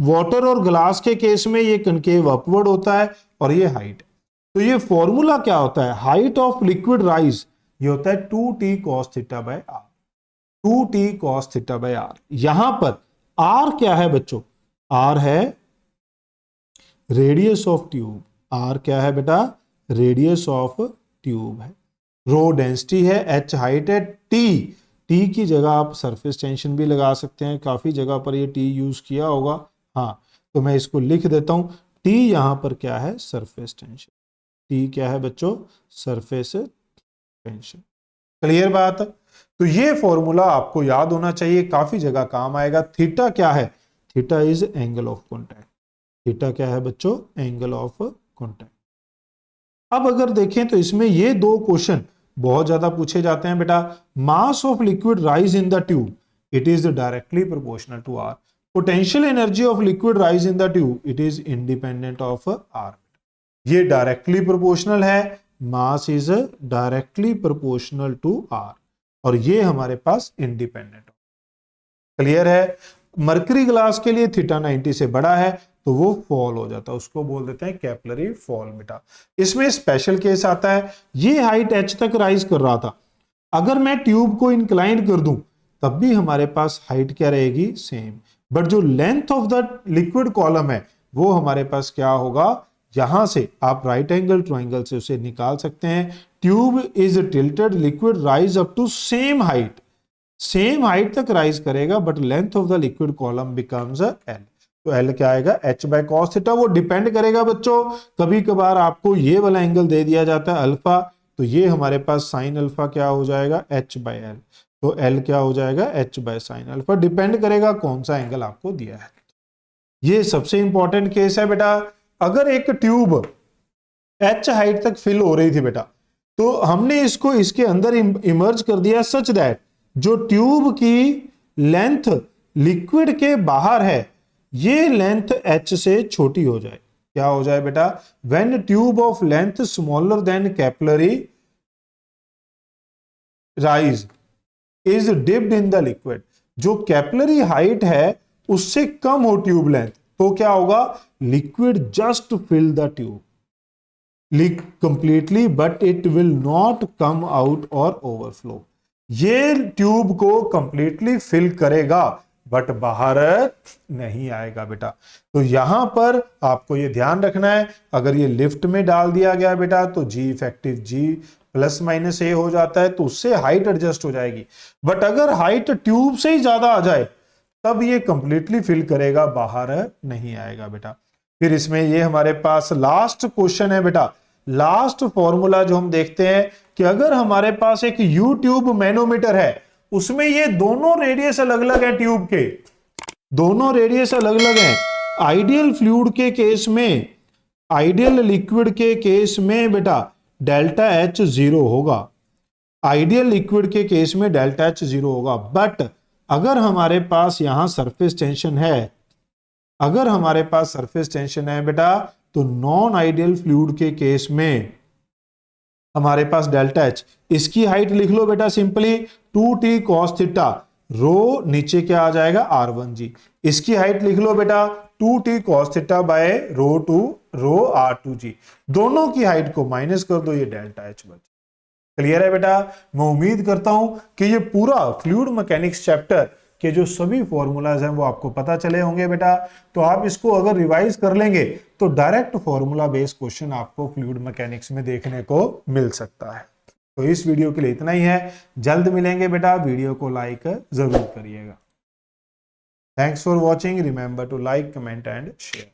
वाटर और ग्लास के केस में ये कनकेव अपवर्ड होता है और ये हाइट। तो ये फॉर्मूला क्या होता है, हाइट ऑफ लिक्विड राइज, ये होता है 2t cos theta by r। 2t cos theta by r। यहां पर r क्या है बच्चों, r है रेडियस ऑफ ट्यूब। r क्या है बेटा, रेडियस ऑफ ट्यूब है। रो डेंसिटी है, h हाइट है, t की जगह आप सरफेस टेंशन भी लगा सकते हैं, काफी जगह पर ये t यूज किया होगा। हाँ, तो मैं इसको लिख देता हूं, t यहां पर क्या है, सरफेस टेंशन। t क्या है बच्चों, सरफेस टेंशन। क्लियर बात। तो ये फॉर्मूला आपको याद होना चाहिए, काफी जगह काम आएगा। थीटा क्या है, theta is angle of contact. Theta क्या है बच्चों, एंगल ऑफ कॉन्टैक्ट। अब अगर देखें तो इसमें ये दो क्वेश्चन बहुत ज्यादा पूछे जाते हैं बेटा। Mass of liquid rise in the tube, it is directly proportional to r. Potential energy of liquid rise in the tube, it is independent of r. ये डायरेक्टली प्रोपोर्शनल है, mass is directly proportional to r, और ये हमारे पास independent. Clear है। Mercury glass के लिए theta 90 से बड़ा है तो वो फॉल हो जाता है, उसको बोल देते हैं कैपिलरी फॉल बेटा। इसमें स्पेशल केस आता है, ये हाइट h तक राइज कर रहा था, अगर मैं ट्यूब को इंक्लाइन कर दूं तब भी हमारे पास हाइट क्या रहेगी, सेम। बट जो length of the liquid column है वो हमारे पास क्या होगा, यहां से आप राइट एंगल ट्रायंगल से उसे निकाल सकते हैं। Tube is tilted, liquid rise up to same height, same height तक राइज करेगा, but length of the liquid column becomes L. तो एल क्या आएगा, h बाय कॉस थीटा। वो डिपेंड करेगा बच्चों, कभी कभार आपको ये वाला एंगल दे दिया जाता है अल्फा, तो ये हमारे पास साइन अल्फा क्या हो जाएगा, h बाय एल। तो एल क्या हो जाएगा, h by sine alpha. Depend करेगा कौन सा एंगल आपको दिया है। ये सबसे इंपॉर्टेंट केस है बेटा। अगर एक ट्यूब h हाइट तक फिल हो रही थी बेटा, तो हमने इसको इसके अंदर इमर्ज कर दिया सच दैट जो ट्यूब की लेंथ लिक्विड के बाहर है ये लेंथ h से छोटी हो जाए। क्या हो जाए बेटा, when tube of length smaller than capillary rise is dipped in the liquid, जो कैपिलरी हाइट है उससे कम हो ट्यूब लेंथ, तो क्या होगा, liquid just fill the tube completely but it will not come out और ओवरफ्लो। ये ट्यूब को कंप्लीटली फिल करेगा बट बाहर नहीं आएगा बेटा। तो यहां पर आपको ये ध्यान रखना है, अगर ये लिफ्ट में डाल दिया गया बेटा तो जी इफेक्टिव जी प्लस माइनस ए हो जाता है, तो उससे हाइट एडजस्ट हो जाएगी। बट अगर हाइट ट्यूब से ही ज्यादा आ जाए तब ये कंप्लीटली फिल करेगा, बाहर नहीं आएगा बेटा। फिर इसमें ये हमारे पास लास्ट क्वेश्चन है बेटा, लास्ट फॉर्मूला जो हम देखते हैं कि अगर हमारे पास एक यू ट्यूब मैनोमीटर है, उसमें ये दोनों रेडियस अलग अलग है, ट्यूब के दोनों रेडियस अलग अलग हैं। आइडियल फ्लूइड के केस में, आइडियल लिक्विड के केस में बेटा डेल्टा एच 0 होगा, आइडियल लिक्विड के केस में डेल्टा एच 0 होगा। बट अगर हमारे पास यहां सरफेस टेंशन है, अगर हमारे पास सरफेस टेंशन है बेटा, तो नॉन आइडियल फ्लूइड के केस में हमारे पास डेल्टा एच, इसकी हाइट लिख लो बेटा सिंपली 2t cos थीटा, रो नीचे क्या आ जाएगा r1g, इसकी हाइट लिख लो बेटा 2t cos theta by row r2g, दोनों की हाइट को माइनस कर दो, ये डेल्टा एच बच। क्लियर है बेटा? मैं उम्मीद करता हूं कि ये पूरा फ्लूइड मैकेनिक्स चैप्टर के जो सभी फॉर्मूलाज हैं वो आपको पता चले होंगे बेटा। तो आप इसको अगर रिवाइज कर लेंगे तो डायरेक्ट फॉर्मूला बेस्ड क्वेश्चन आपको फ्लूइड मैकेनिक्स में देखने को मिल सकता है। तो इस वीडियो के लिए इतना ही है, जल्द मिलेंगे बेटा, वीडियो को लाइक जरूर करिएगा। Thanks for watching, remember to like, comment and share.